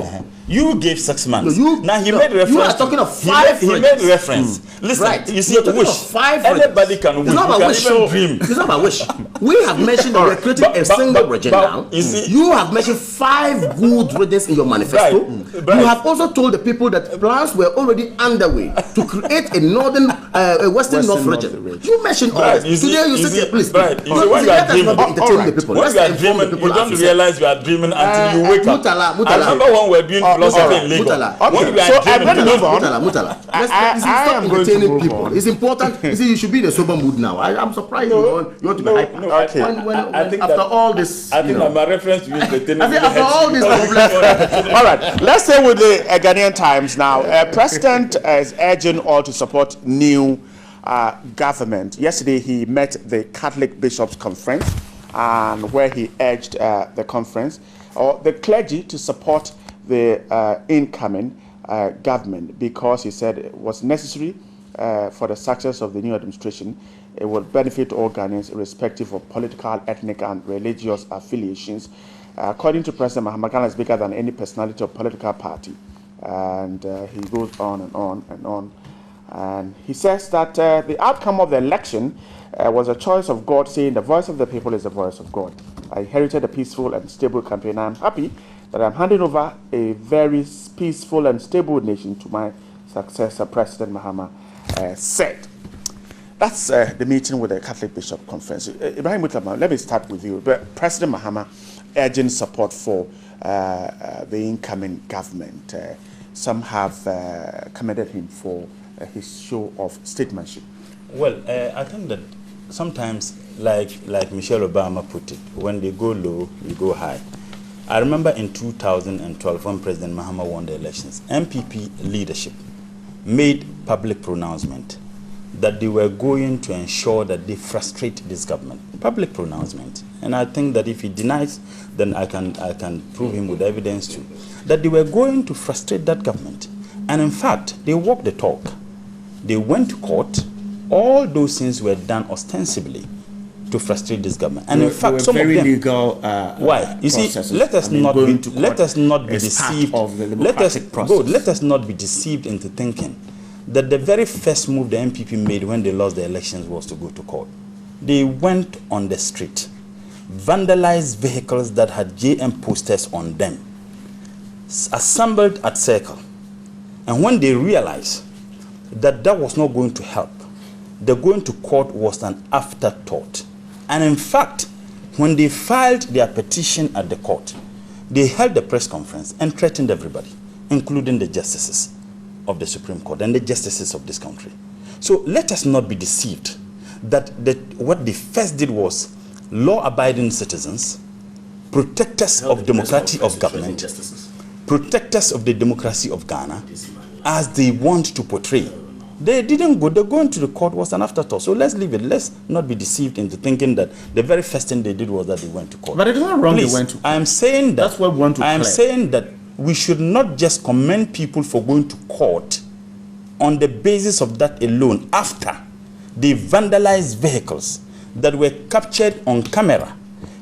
Speaker 2: You gave 6 months. Now he made reference.
Speaker 3: You are talking of 5.
Speaker 2: He made reference. Listen, you see, wish. Anybody can wish.
Speaker 3: It's not about wish. It's not about wish. We have mentioned that we're creating a single region now. You have mentioned 5 good regions in your manifesto. You have also told the people that plans were already underway to create a northern, a western north region. You mentioned all this. Today you sit here, please.
Speaker 2: When you are dreaming, you don't realize you are dreaming until you wake up. I remember when we were doing philosophy in Lagos.
Speaker 3: Mutala. Stop entertaining people. It's important. You see, you should be in a sober mood now. I'm surprised you want to be hyper. After all this,
Speaker 2: I think my reference to is the
Speaker 3: after all this problem.
Speaker 1: All right, let's stay with the Ghanaian Times now. President is urging all to support new government. Yesterday, he met the Catholic Bishops' Conference, and where he urged the conference or the clergy to support the incoming government, because he said it was necessary for the success of the new administration. It will benefit all Ghanaians, irrespective of political, ethnic, and religious affiliations. According to President Mahama, Ghana is bigger than any personality or political party. And he goes on and on and on. And he says that the outcome of the election was a choice of God, saying the voice of the people is the voice of God. I inherited a peaceful and stable country, and I'm happy that I'm handing over a very peaceful and stable nation to my successor, President Mahama said. That's the meeting with the Catholic Bishop Conference. Ibrahim Mutlama, let me start with you. But President Mahama urging support for the incoming government. Some have commended him for his show of statesmanship.
Speaker 2: Well, I think that sometimes, like Michelle Obama put it, when they go low, you go high. I remember in 2012 when President Mahama won the elections, MPP leadership made public pronouncement that they were going to ensure that they frustrate this government. Public pronouncement. And I think that if he denies, then I can prove him with evidence too. That they were going to frustrate that government. And in fact, they walked the talk. They went to court. All those things were done ostensibly to frustrate this government. And in fact, some of them
Speaker 1: legal.
Speaker 2: Why? You see, let us not be deceived.
Speaker 1: Of the democratic process.
Speaker 2: Let us not be deceived into thinking that the very first move the MPP made when they lost the elections was to go to court. They went on the street, vandalized vehicles that had JM posters on them, assembled at Circle. And when they realized that that was not going to help, the going to court was an afterthought. And in fact, when they filed their petition at the court, they held a press conference and threatened everybody, including the justices of the Supreme Court and the justices of this country. So let us not be deceived that what they first did was law-abiding citizens, protectors of democracy of government, protectors of the democracy of Ghana, as they want to portray. They didn't go. The going to the court was an afterthought. So let's leave it. Let's not be deceived into thinking that the very first thing they did was that they went to court.
Speaker 1: But it is not wrong.
Speaker 2: Please,
Speaker 1: they went to court.
Speaker 2: I am saying that.
Speaker 1: That's what we want to
Speaker 2: I am
Speaker 1: clear.
Speaker 2: saying that we should not just commend people for going to court on the basis of that alone after they vandalized vehicles that were captured on camera,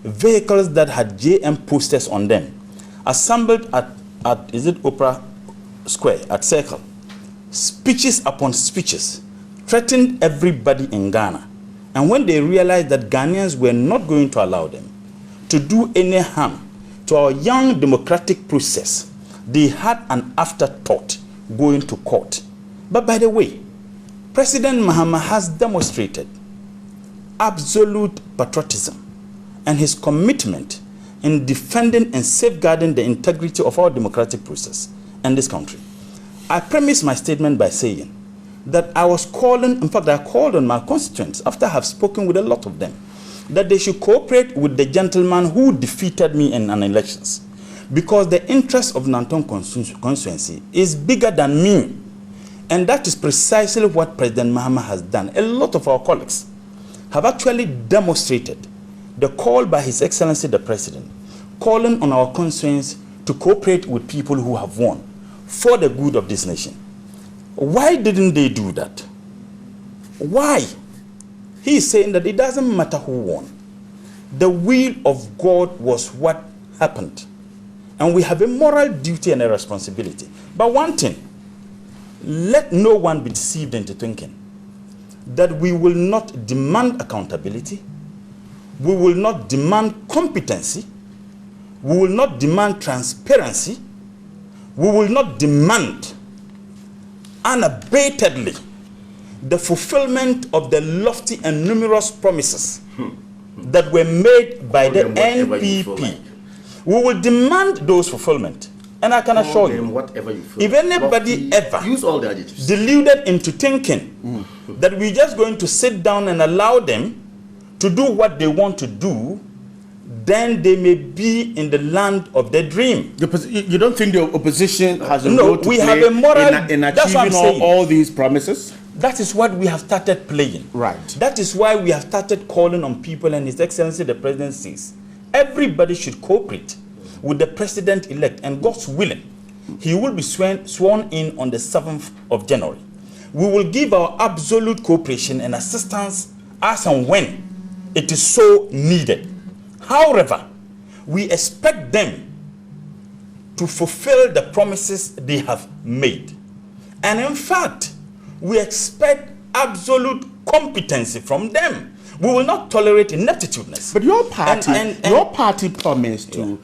Speaker 2: vehicles that had JM posters on them, assembled at is it Opera Square, at Circle, speeches upon speeches, threatened everybody in Ghana. And when they realized that Ghanaians were not going to allow them to do any harm to our young democratic process, they had an afterthought going to court. But by the way, President Mahama has demonstrated absolute patriotism and his commitment in defending and safeguarding the integrity of our democratic process in this country. I premise my statement by saying that I was calling, in fact, I called on my constituents after I have spoken with a lot of them, that they should cooperate with the gentleman who defeated me in an elections, because the interest of Nanton constituency is bigger than me. And that is precisely what President Mahama has done. A lot of our colleagues have actually demonstrated the call by His Excellency the President, calling on our constituents to cooperate with people who have won for the good of this nation. Why didn't they do that? Why? He is saying that it doesn't matter who won. The will of God was what happened. And we have a moral duty and a responsibility. But one thing, let no one be deceived into thinking that we will not demand accountability, we will not demand competency, we will not demand transparency, we will not demand unabatedly the fulfillment of the lofty and numerous promises that were made by the NPP. We will demand those fulfillment. And I can assure you,
Speaker 3: whatever you feel,
Speaker 2: if anybody ever
Speaker 3: use all the adjectives,
Speaker 2: deluded into thinking that we're just going to sit down and allow them to do what they want to do, then they may be in the land of their dream.
Speaker 1: You don't think the opposition has a
Speaker 2: No,
Speaker 1: role to
Speaker 2: we
Speaker 1: play
Speaker 2: have a moral-
Speaker 1: in
Speaker 2: that's what I'm
Speaker 1: achieving
Speaker 2: saying.
Speaker 1: all these promises?
Speaker 2: That is what we have started playing.
Speaker 1: Right.
Speaker 2: That is why we have started calling on people, and His Excellency the President says everybody should cooperate with the President-elect, and God's willing, he will be sworn in on the 7th of January. We will give our absolute cooperation and assistance as and when it is so needed. However, we expect them to fulfill the promises they have made. And in fact, we expect absolute competency from them. We will not tolerate ineptitudeness.
Speaker 1: But your party promised to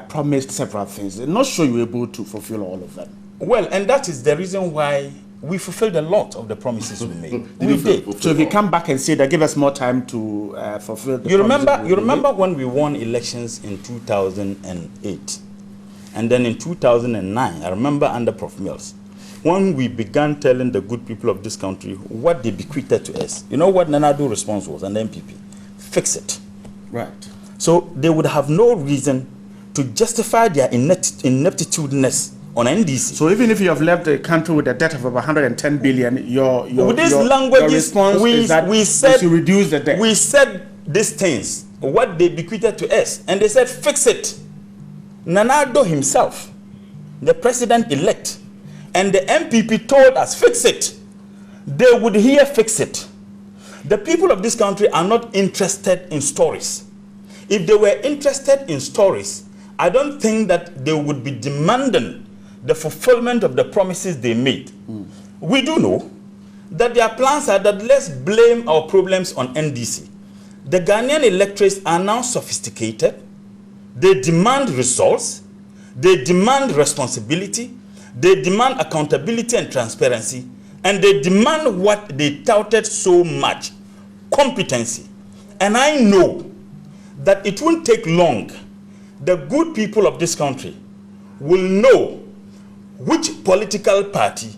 Speaker 1: promised several things. I'm not sure you were able to fulfill all of them.
Speaker 2: Well, and that is the reason why we fulfilled a lot of the promises we made. We did.
Speaker 1: So if you come back and say that, give us more time to fulfill the
Speaker 2: promises. You remember when we won elections in 2008, and then in 2009, I remember under Prof. Mills, when we began telling the good people of this country what they bequeathed to us, you know what Nanado's response was, and the MPP? Fix it.
Speaker 1: Right.
Speaker 2: So they would have no reason to justify their ineptitudeness on NDC.
Speaker 1: So even if you have left the country with a debt of about 110 billion, your
Speaker 2: response
Speaker 1: is that we should reduce the debt.
Speaker 2: We said these things, what they bequeathed to us, and they said fix it. Nanado himself, the president-elect, and the MPP told us fix it. They would hear fix it. The people of this country are not interested in stories. If they were interested in stories, I don't think that they would be demanding the fulfillment of the promises they made. We do know that their plans are that let's blame our problems on NDC. The Ghanaian electorates are now sophisticated. They demand results. They demand responsibility. They demand accountability and transparency. And they demand what they touted so much, competency. And I know that it won't take long. The good people of this country will know which political party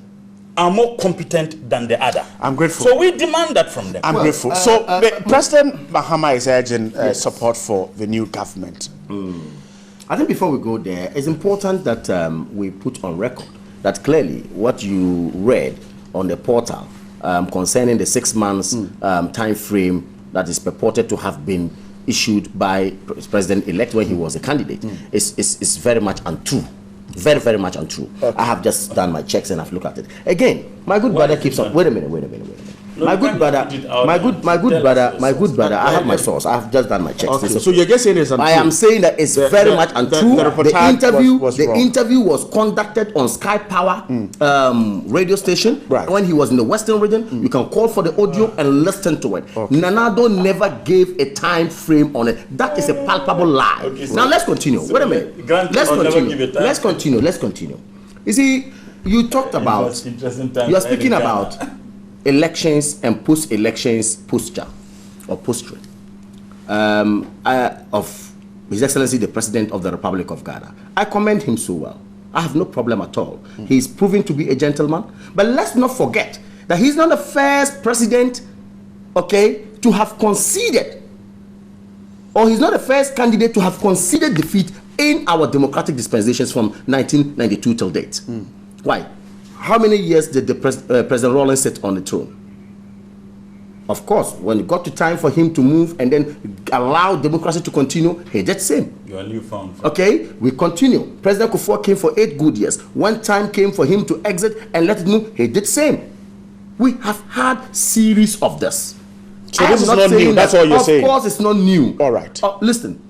Speaker 2: are more competent than the other.
Speaker 1: I'm grateful.
Speaker 2: So we demand that from them.
Speaker 1: I'm grateful. So President Mahama is urging support for the new government.
Speaker 3: I think before we go there, it's important that we put on record that clearly what you read on the portal concerning the 6 months time frame that is purported to have been issued by President-elect when he was a candidate is very much untrue. Very, very much untrue. Okay. I have just done my checks and I've looked at it. Again, my good brother keeps on. Wait a minute. No, my good brother, I have my source. I have just done my checks.
Speaker 1: Okay. So you're just saying it's untrue?
Speaker 3: I am saying that it's very much untrue. The interview was conducted on Sky Power radio station when he was in the Western region. You can call for the audio and listen to it. Okay. Nanado never gave a time frame on it. That is a palpable lie. Okay, so now let's continue. Wait a minute. Let's continue. You see, you talked about. You are speaking about elections and post-elections posture or posture of His Excellency the President of the Republic of Ghana. I commend him so well. I have no problem at all. He's proven to be a gentleman. But let's not forget that he's not the first president, okay, to have conceded, or he's not the first candidate to have conceded defeat in our democratic dispensations from 1992 till date. Why? How many years did the President Rawlings sit on the throne? Of course, when it got to time for him to move and then allow democracy to continue, he did the same.
Speaker 2: You are newfound.
Speaker 3: Okay, we continue. President Kufuor came for 8 good years. When time came for him to exit and let it move, he did the same. We have had series of this.
Speaker 1: So this is not new. That's all you're saying.
Speaker 3: Of course, it's not new.
Speaker 1: All right.
Speaker 3: Listen.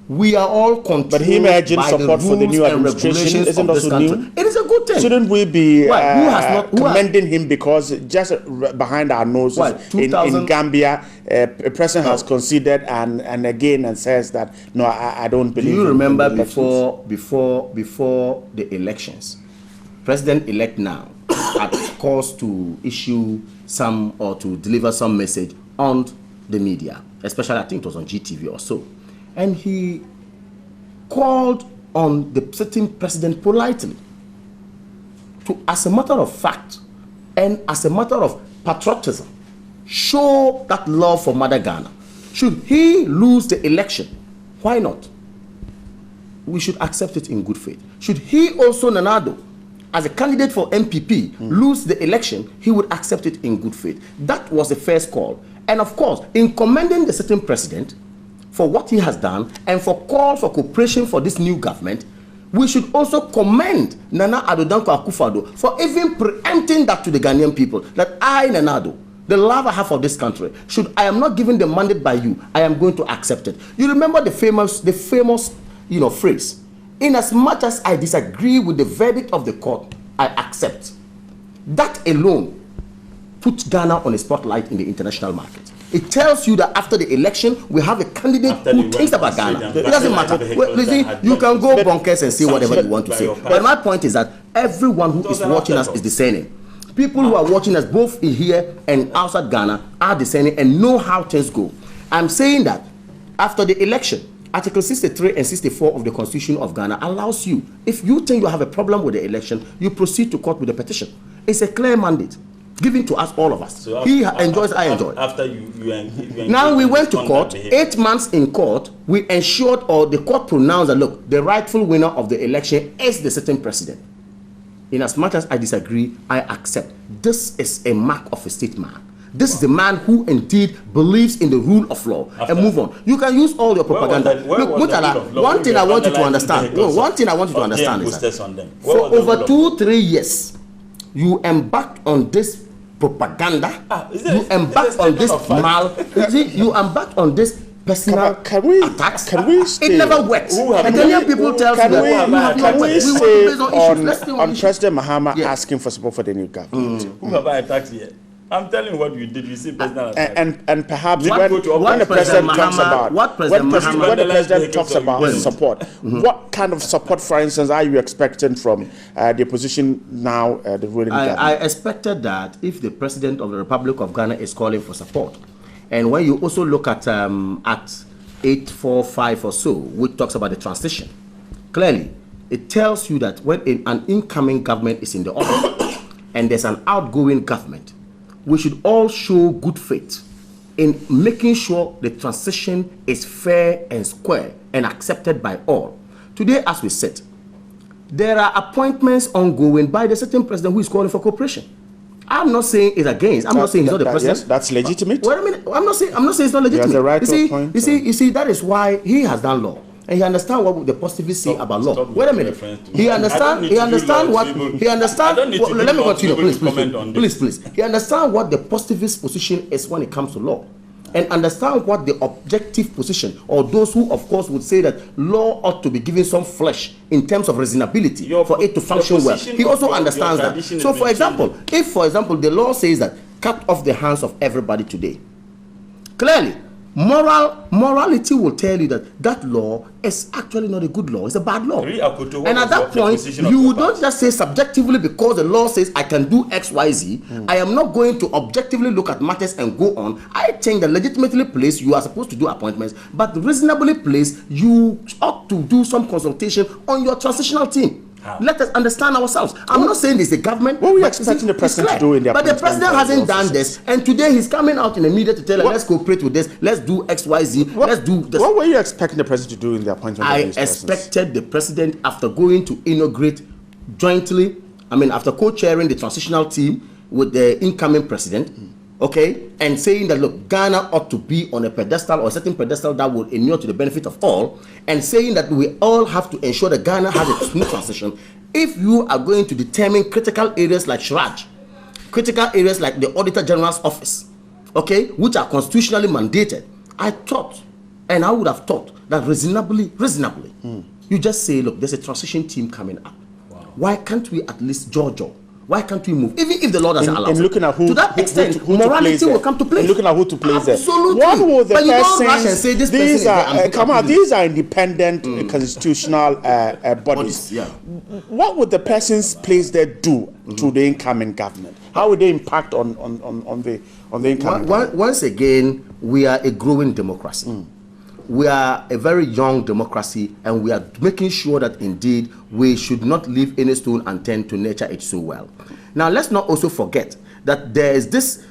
Speaker 3: We are all controlled
Speaker 1: but him urging
Speaker 3: by
Speaker 1: support
Speaker 3: the
Speaker 1: for the new
Speaker 3: rules
Speaker 1: administration isn't also new.
Speaker 3: It is a good thing.
Speaker 1: Shouldn't we be commending
Speaker 3: him
Speaker 1: because just behind our noses in Gambia, a president has conceded and again and says that no, I don't believe.
Speaker 3: Do you remember before the elections, President-elect now had cause to issue some or to deliver some message on the media, especially I think it was on GTV or so. And he called on the sitting president politely to, as a matter of fact and as a matter of patriotism, show that love for Mother Ghana. Should he lose the election, why not? We should accept it in good faith. Should he also, Nanado, as a candidate for MPP, lose the election, he would accept it in good faith. That was the first call. And of course, in commending the sitting president for what he has done and for call for cooperation for this new government, we should also commend Nana Addo Dankwa Akufo-Addo for even preempting that to the Ghanaian people, that I, Nanado, the love I have for this country, should I am not given the mandate by you, I am going to accept it. You remember the famous phrase, in as much as I disagree with the verdict of the court, I accept. That alone puts Ghana on a spotlight in the international market. It tells you that after the election, we have a candidate who thinks about Ghana. It doesn't matter. Well, you can go bonkers and say whatever you want to say. But my point is that everyone who is watching us is discerning. People who are watching us both in here and outside Ghana are discerning and know how things go. I'm saying that after the election, Article 63 and 64 of the Constitution of Ghana allows you, if you think you have a problem with the election, you proceed to court with a petition. It's a clear mandate given to us, all of us. So he enjoys, I enjoy.
Speaker 2: After you
Speaker 3: now we went to court, 8 months in court, we ensured, or the court pronounced that, look, the rightful winner of the election is the sitting president. In as much as I disagree, I accept. This is a mark of a statesman. This is a man who indeed believes in the rule of law. And move on. You can use all your propaganda. Look, one thing I want you to understand. One thing I want you to understand is that for over 2-3 years, you embarked on this propaganda. You embarked on this you embarked on this personal attacks.
Speaker 1: Can we stay?
Speaker 3: It never works. And then people tell
Speaker 1: can we stay on President Mahama asking for support for the new government?
Speaker 2: Who have I attacked here? I'm telling you what you did. You see personal attacks.
Speaker 1: And perhaps when the president talks about support, what kind of support, for instance, are you expecting from the opposition now, the ruling government?
Speaker 3: I expected that if the president of the Republic of Ghana is calling for support, and when you also look at Act 845 or so, which talks about the transition, clearly it tells you that when an incoming government is in the office and there's an outgoing government, we should all show good faith in making sure the transition is fair and square and accepted by all. Today, as we sit, there are appointments ongoing by the sitting president who is calling for cooperation. I'm not saying it's against. I'm not saying he's not the president.
Speaker 1: Yes, that's legitimate.
Speaker 3: Wait a minute. I'm not saying it's not legitimate.
Speaker 1: He has the right to appoint.
Speaker 3: You see, that is why he has done law. And he understands what the positivists say about law. Wait a minute. He understands what. Let me continue, please. He understands what the positivist position is when it comes to law, and understand what the objective position, or those who, of course, would say that law ought to be given some flesh in terms of reasonability for it to function well. He also understands that. So, for example, if, the law says that cut off the hands of everybody today, clearly, morality will tell you that law is actually not a good law. It's a bad law. And at that point, you don't just say subjectively because the law says I can do X, Y, Z. I am not going to objectively look at matters and go on. I think that legitimately placed, you are supposed to do appointments, but reasonably placed, you ought to do some consultation on your transitional team. Let us understand ourselves. I'm not saying it's the government.
Speaker 1: What were you expecting the president to do in the
Speaker 3: But the president hasn't done this, and today he's coming out in the media to tell us, let's cooperate with this, let's do X, Y, Z, let's do this.
Speaker 1: What were you expecting the president to do in the appointment?
Speaker 3: I expected the president, after going to inaugurate jointly, after co-chairing the transitional team with the incoming president, okay, and saying that, look, Ghana ought to be on a pedestal or a certain pedestal that will inure to the benefit of all, and saying that we all have to ensure that Ghana has a smooth transition. If you are going to determine critical areas like Shraj, critical areas like the Auditor General's office, okay, which are constitutionally mandated, I thought, and I would have thought that reasonably, you just say, look, there's a transition team coming up. Wow. Why can't we at least Georgia? Why can't we move? Even if the law doesn't allow.
Speaker 1: And looking at who,
Speaker 3: to that extent, morality will come to play.
Speaker 1: And looking at who to place there.
Speaker 3: Absolutely.
Speaker 1: What will the persons?
Speaker 3: Say this
Speaker 1: these are independent constitutional bodies.
Speaker 3: Yeah.
Speaker 1: What would the persons placed there do to the incoming government? How would they impact on the incoming government?
Speaker 3: Once again, we are a growing democracy. We are a very young democracy, and we are making sure that indeed we should not leave any stone unturned to nurture it so well. Now, let's not also forget that there is this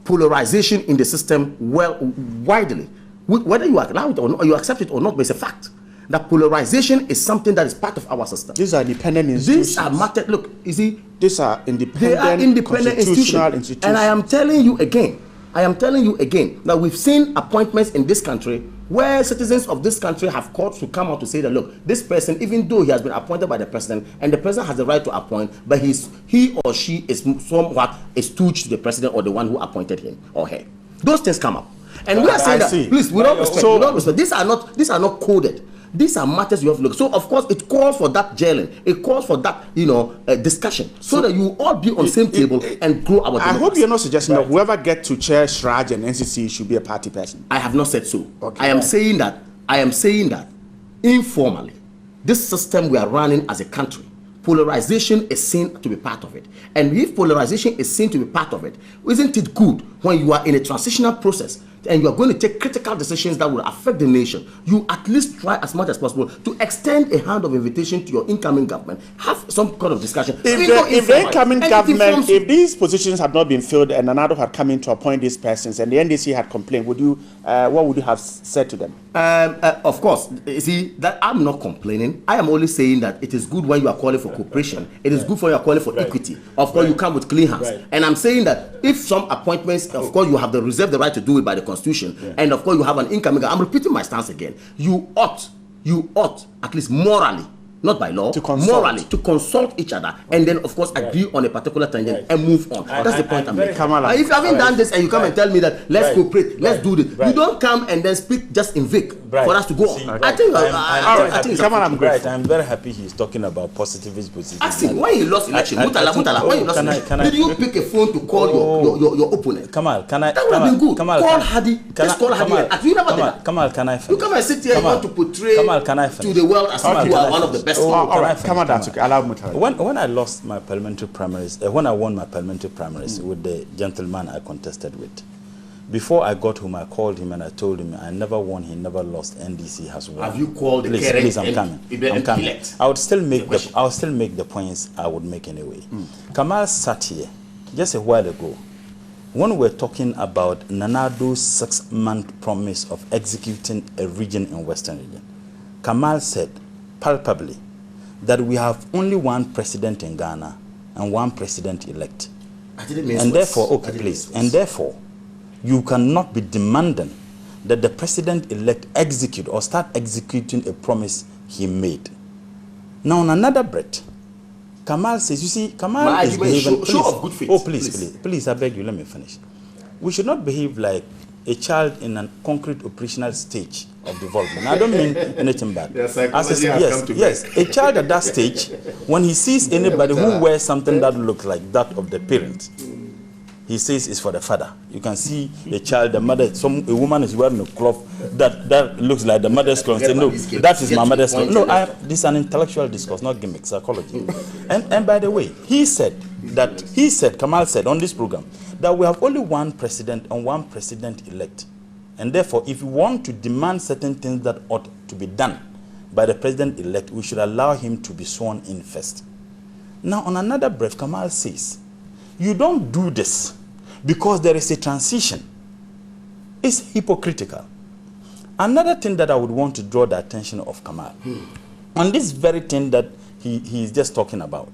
Speaker 3: polarization in the system widely. Whether you allow it or not, you accept it or not, but it's a fact. That polarization is something that is part of our system.
Speaker 1: These are independent institutions.
Speaker 3: These are matter. Look, you see,
Speaker 1: these are independent,
Speaker 3: they are independent institutions. And I am telling you again that we've seen appointments in this country where citizens of this country have called to come out to say that, look, this person, even though he has been appointed by the president, and the president has the right to appoint, but he or she is somewhat a stooge to the president or the one who appointed him or her. Those things come up. And we are saying that, please, without respect, these are not coded. These are matters you have to look. So of course it calls for that gelling. It calls for that discussion, so that you all be on the same table and grow our democracy.
Speaker 1: I hope you're not suggesting that whoever gets to chair Shraj and NCC should be a party person.
Speaker 3: I have not said so.
Speaker 1: Okay.
Speaker 3: I am saying that informally, this system we are running as a country, polarization is seen to be part of it. And if polarization is seen to be part of it, isn't it good when you are in a transitional process and you are going to take critical decisions that will affect the nation, you at least try as much as possible to extend a hand of invitation to your incoming government, have some kind of discussion.
Speaker 1: If the incoming government, if these positions had not been filled and another had come in to appoint these persons and the NDC had complained, would you, what would you have said to them?
Speaker 3: Of course, you see, that I'm not complaining. I am only saying that it is good when you are calling for cooperation. It is good when you are calling for equity. Of course, you come with clean hands. And I'm saying that if some appointments, of course, you have the reserve the right to do it by the Constitution, and of course, you have an incoming. I'm repeating my stance again. You ought, at least morally, not by law, morally, to consult each other and then, of course, agree on a particular tangent and move on. That's the point I'm making. If you haven't done this and you come and tell me that let's cooperate, let's do this, you don't come and then speak just in vague for us to go on. I think
Speaker 2: I'm great. I'm very happy he's talking about positivist position.
Speaker 3: Ask him, when you lost election, Mutala, when you lost election, did you pick a phone to call your opponent?
Speaker 2: Kamal, can I?
Speaker 3: That would have been good. Call Hadi. Just call Hadi. You never did that.
Speaker 2: Kamal, can I finish?
Speaker 3: You come and sit here and want to portray to the world as if you are one of the best.
Speaker 1: All right, come on, that's okay. Allow me to.
Speaker 2: When I lost my parliamentary primaries, when I won my parliamentary primaries with the gentleman I contested with, before I got home, I called him and I told him I never won, he never lost. NDC has won.
Speaker 3: Have you called the
Speaker 2: please, I'm coming. I'm coming. I would still make the points I would make anyway. Kamal sat here just a while ago when we were talking about Nanado's 6-month promise of executing a region in Western region. Kamal said palpably that we have only one president in Ghana and one president-elect. And therefore, and therefore, you cannot be demanding that the president-elect execute or start executing a promise he made. Now, on another breath, Kamal says, you see, Kamal is behaving... Please, I beg you, let me finish. We should not behave like a child in a concrete operational stage of development. I don't mean anything bad. Yes, a child at that stage, when he sees anybody who wears something that looks like that of the parent, he says it's for the father. You can see a child, the mother, a woman is wearing a cloth that looks like the mother's cloth. Say, no, that is my mother's cloth. No, this is an intellectual discourse, not gimmick, psychology. And by the way, Kamal said on this program that we have only one president and one president-elect. And therefore, if we want to demand certain things that ought to be done by the president-elect, we should allow him to be sworn in first. Now, on another breath, Kamal says, you don't do this because there is a transition. It's hypocritical. Another thing that I would want to draw the attention of Kamal, on this very thing that he is just talking about,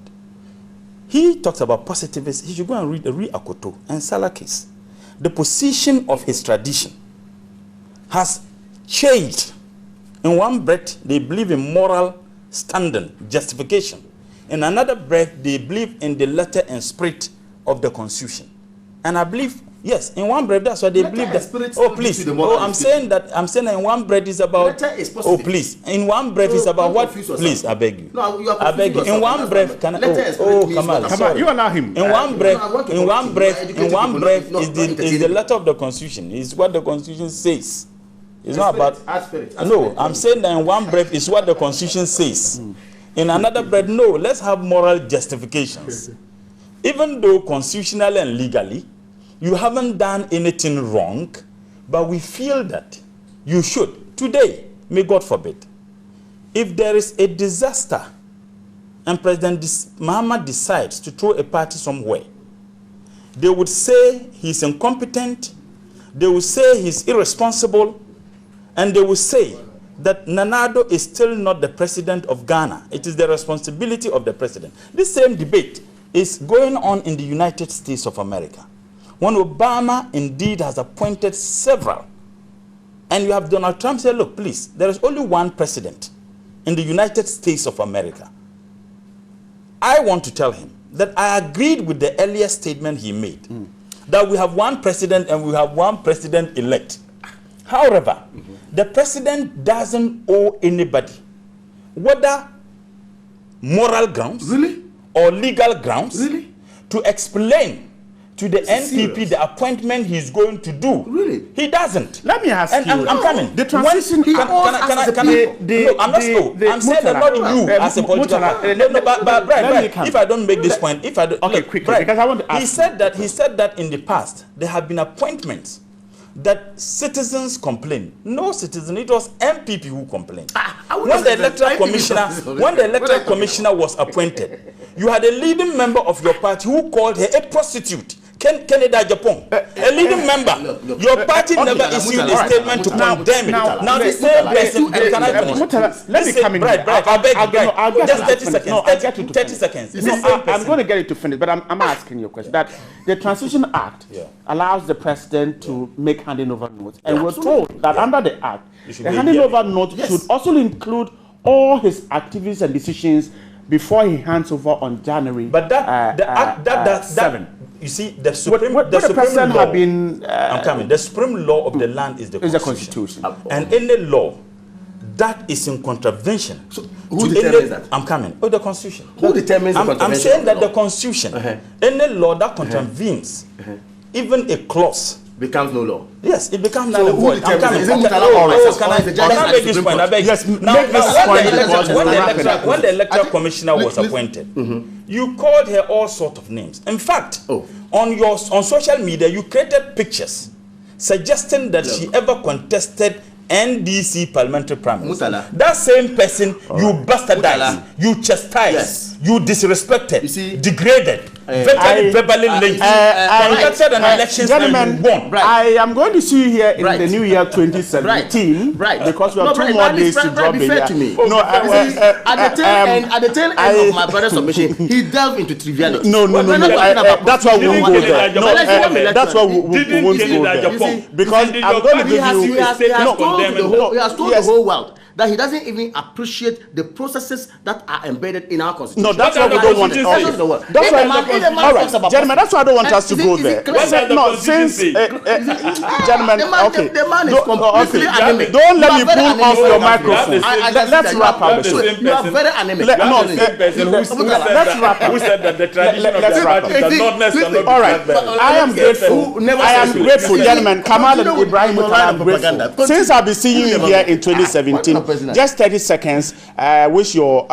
Speaker 2: he talks about positivists. He should go and read Akoto and Salah case. The position of his tradition has changed. In one breath, they believe in moral standing, justification. In another breath, they believe in the letter and spirit of the Constitution. And I believe, yes, in one breath, that's why they believe that. Oh, please. Oh, I'm saying that in one breath is about. Oh, please. In one breath is about what? Please, I beg you.
Speaker 3: No, you are
Speaker 2: I beg you. In one breath, can I? Kamal,
Speaker 1: you allow him.
Speaker 2: In one breath, is the letter of the Constitution. Is what the Constitution says. It's not about. No, I'm saying that in one breath is what the Constitution says. In another breath, no. Let's have moral justifications. Even though constitutionally and legally, you haven't done anything wrong, but we feel that you should. Today, may God forbid, if there is a disaster and President Mahama decides to throw a party somewhere, they would say he's incompetent, they would say he's irresponsible, and they would say that Nanado is still not the president of Ghana. It is the responsibility of the president. This same debate is going on in the United States of America, when Obama indeed has appointed several. And you have Donald Trump say, look, please, there is only one president in the United States of America. I want to tell him that I agreed with the earlier statement he made, that we have one president and we have one president-elect. However, the president doesn't owe anybody, whether moral grounds or legal grounds, to explain to the NPP the appointment he's going to do. He doesn't.
Speaker 1: Let me ask you.
Speaker 2: I'm coming.
Speaker 1: The transition.
Speaker 2: I'm not slow. I'm saying that not you as a political. But if I don't make this point, if I don't,
Speaker 1: okay, quickly, because I want to ask.
Speaker 2: He said that in the past there have been appointments that citizens complained. No citizen, it was MPP who complained. When the electoral commissioner was appointed, you had a leading member of your party who called her a prostitute. Canada, Japan, a leading member. Your party never issued a statement to condemn it. Now the same person, can I finish?
Speaker 1: Let me come in.
Speaker 2: I beg you, just 30 seconds.
Speaker 1: No, I get you to
Speaker 2: 30 seconds.
Speaker 1: I'm going to get it to finish, but I'm asking you a question. That the Transition Act allows the president to make handing over notes, and we're told that under the act, the handing over note should also include all his activities and decisions before he hands over on January.
Speaker 2: But that 7. You see, the Supreme law.
Speaker 1: Have been,
Speaker 2: I'm coming. The Supreme law of the land is the Constitution. And any law that is in contravention.
Speaker 3: So who determines that?
Speaker 2: I'm coming. Oh, the Constitution.
Speaker 3: Who determines the contravention?
Speaker 2: I'm saying that the Constitution, any law that contravenes, even a clause,
Speaker 3: becomes no law.
Speaker 2: Yes, it becomes null and void.
Speaker 3: I'm coming. Is it Mutala or
Speaker 2: can I make this point? I beg.
Speaker 1: Yes,
Speaker 2: when the electoral commissioner was appointed, you called her all sorts of names. In fact, on social media, you created pictures suggesting that she ever contested NDC parliamentary primaries. That same person, you bastardized, you chastised, you disrespected, degraded, verbally linked, conducted an election and you won.
Speaker 1: I am going to see you here in the new year 2017, because we have 2 more days to drop it.
Speaker 3: At the tail end of my brother's submission, he delved into triviality.
Speaker 1: No. That's why we won't go there. That's why we won't go there. Because I'm going to give you.
Speaker 3: He has told the whole world that he doesn't even appreciate the processes that are embedded in our constitution.
Speaker 1: No, that's why we don't want to. That's why. All right, gentlemen, that's why I don't want us to go there. No, since gentlemen, okay,
Speaker 3: the man is completely anemic.
Speaker 1: Don't let me pull off your microphone. Let's wrap up the show.
Speaker 3: You are very anemic.
Speaker 1: Let's wrap up.
Speaker 2: Who said that the tradition of the party cannot necessarily?
Speaker 1: All right, I am grateful, gentlemen. Kamal and Ibrahim, I am grateful. Since I'll be seeing you here in 2017. Just 30 seconds. Wish your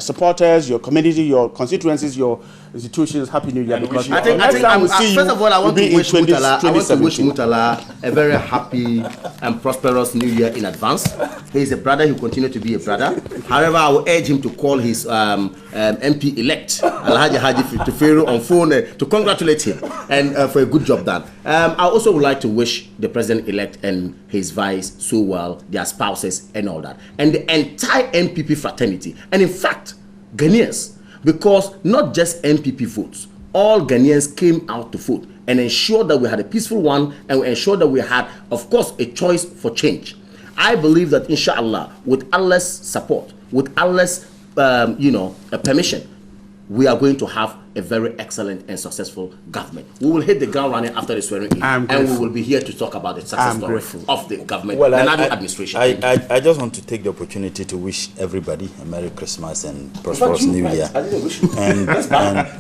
Speaker 1: supporters, your community, your constituencies, your institutions Happy New Year. Because
Speaker 3: I think first of all, I want to wish Mutala a very happy and prosperous New Year in advance. He is a brother. He will continue to be a brother. However, I will urge him to call his MP elect Alhaji Haji Tufero on phone to congratulate him and for a good job done. I also would like to wish the president elect and his vice so well, their spouses and all that, and the entire MPP fraternity, and in fact Ghanaians, because not just MPP votes, all Ghanaians came out to vote and ensured that we had a peaceful one, and we ensured that we had, of course, a choice for change. I believe that inshallah, with Allah's support, with Allah's permission, we are going to have a very excellent and successful government. We will hit the ground running after the swearing in, and we will be here to talk about the success story of the government and administration.
Speaker 2: I just want to take the opportunity to wish everybody a Merry Christmas and prosperous New Year. And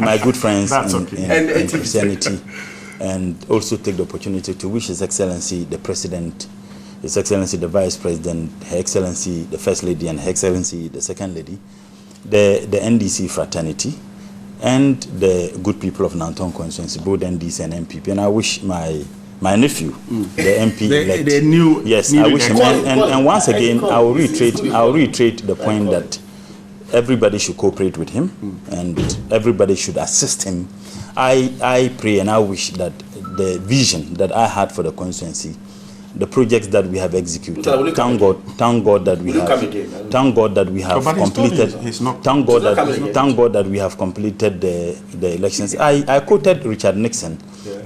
Speaker 2: my good friends in Christianity, and also take the opportunity to wish His Excellency the President, His Excellency the Vice President, Her Excellency the First Lady, and Her Excellency the Second Lady, the NDC fraternity, and the good people of Nanton constituency, both NDC and MPP. And I wish my nephew, the MP elect,
Speaker 1: the new,
Speaker 2: yes, I wish him. And once again, I will reiterate the point that everybody should cooperate with him, and everybody should assist him. I pray and I wish that the vision that I had for the constituency, the projects that we have executed, thank God that we have completed the elections. I quoted Richard Nixon,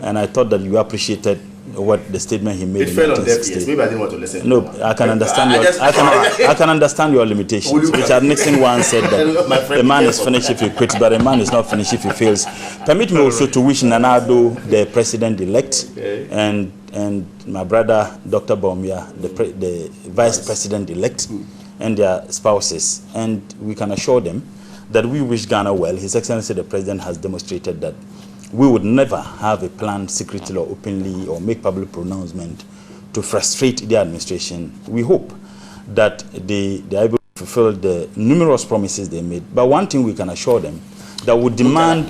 Speaker 2: and I thought that you appreciated what the statement he made.
Speaker 3: It fell on deaf ears. Maybe I didn't want to listen.
Speaker 2: No, I can understand I can understand your limitations. Richard Nixon once said that a man is finished if he quits, but a man is not finished if he fails. Permit me also to wish Nanado the president-elect, and and my brother, Dr. Baumia, the Vice President-elect, and their spouses. And we can assure them that we wish Ghana well. His Excellency the President has demonstrated that we would never have a plan secretly or openly or make public pronouncement to frustrate the administration. We hope that they are able to fulfill the numerous promises they made. But one thing we can assure them, that would demand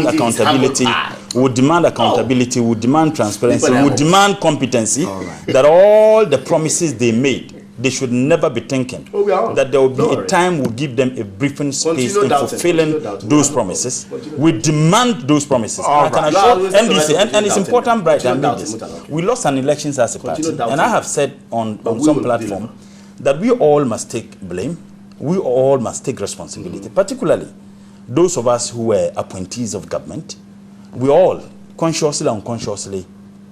Speaker 2: accountability, would demand accountability, would demand transparency, would demand competency, that all the promises they made, they should never be thinking that there will be a time we'll give them a briefing space in fulfilling those promises. We demand those promises. I can assure NDC, and it's important, Bright, I made this. We lost an elections as a party, and I have said on some platform that we all must take blame, we all must take responsibility, particularly those of us who were appointees of government. We all, consciously or unconsciously,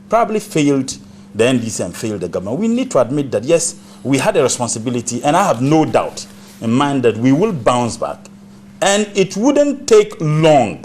Speaker 2: probably failed the NDC and failed the government. We need to admit that, yes, we had a responsibility, and I have no doubt in mind that we will bounce back. And it wouldn't take long.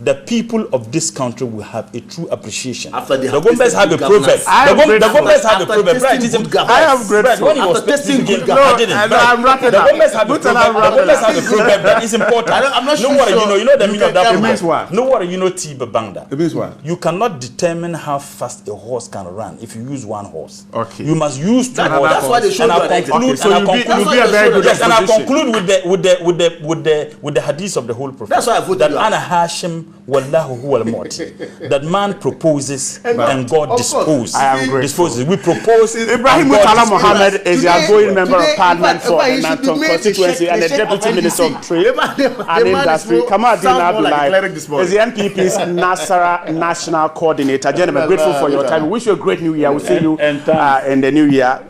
Speaker 2: The people of this country will have a true appreciation.
Speaker 3: After the
Speaker 2: Gombes have a proverb. The Gombes have a proverb. Right?
Speaker 1: I have great.
Speaker 2: When he was testing
Speaker 1: I'm wrapping
Speaker 2: the
Speaker 1: up.
Speaker 2: Gombes have a proverb that is important.
Speaker 3: I'm not sure.
Speaker 2: No worry, you know the meaning of that.
Speaker 1: It means what?
Speaker 2: No worry, you know Tiba Bangda.
Speaker 1: It means what?
Speaker 2: You cannot determine how fast a horse can run if you use one horse.
Speaker 1: Okay.
Speaker 2: You must use two horses.
Speaker 3: That's why they show you an example.
Speaker 1: So you'll be a very good
Speaker 2: Yes, and I
Speaker 1: opposition.
Speaker 2: conclude with the hadith of the whole prophet.
Speaker 3: That's why I voted
Speaker 2: that
Speaker 3: you out.
Speaker 2: Ana Hashim Wallahu huwal Mot. That man proposes and God disposes.
Speaker 1: I am grateful.
Speaker 2: Disposes. We propose.
Speaker 1: Ibrahim Murtala Mohammed is the outgoing member of Parliament for the Nanton constituency and the Deputy Minister of Trade and Industry. Kamadin Abdullahi is the NPP's Nasara National Coordinator. Gentlemen, grateful for your time. We wish you a great new year. We'll see you in the new year.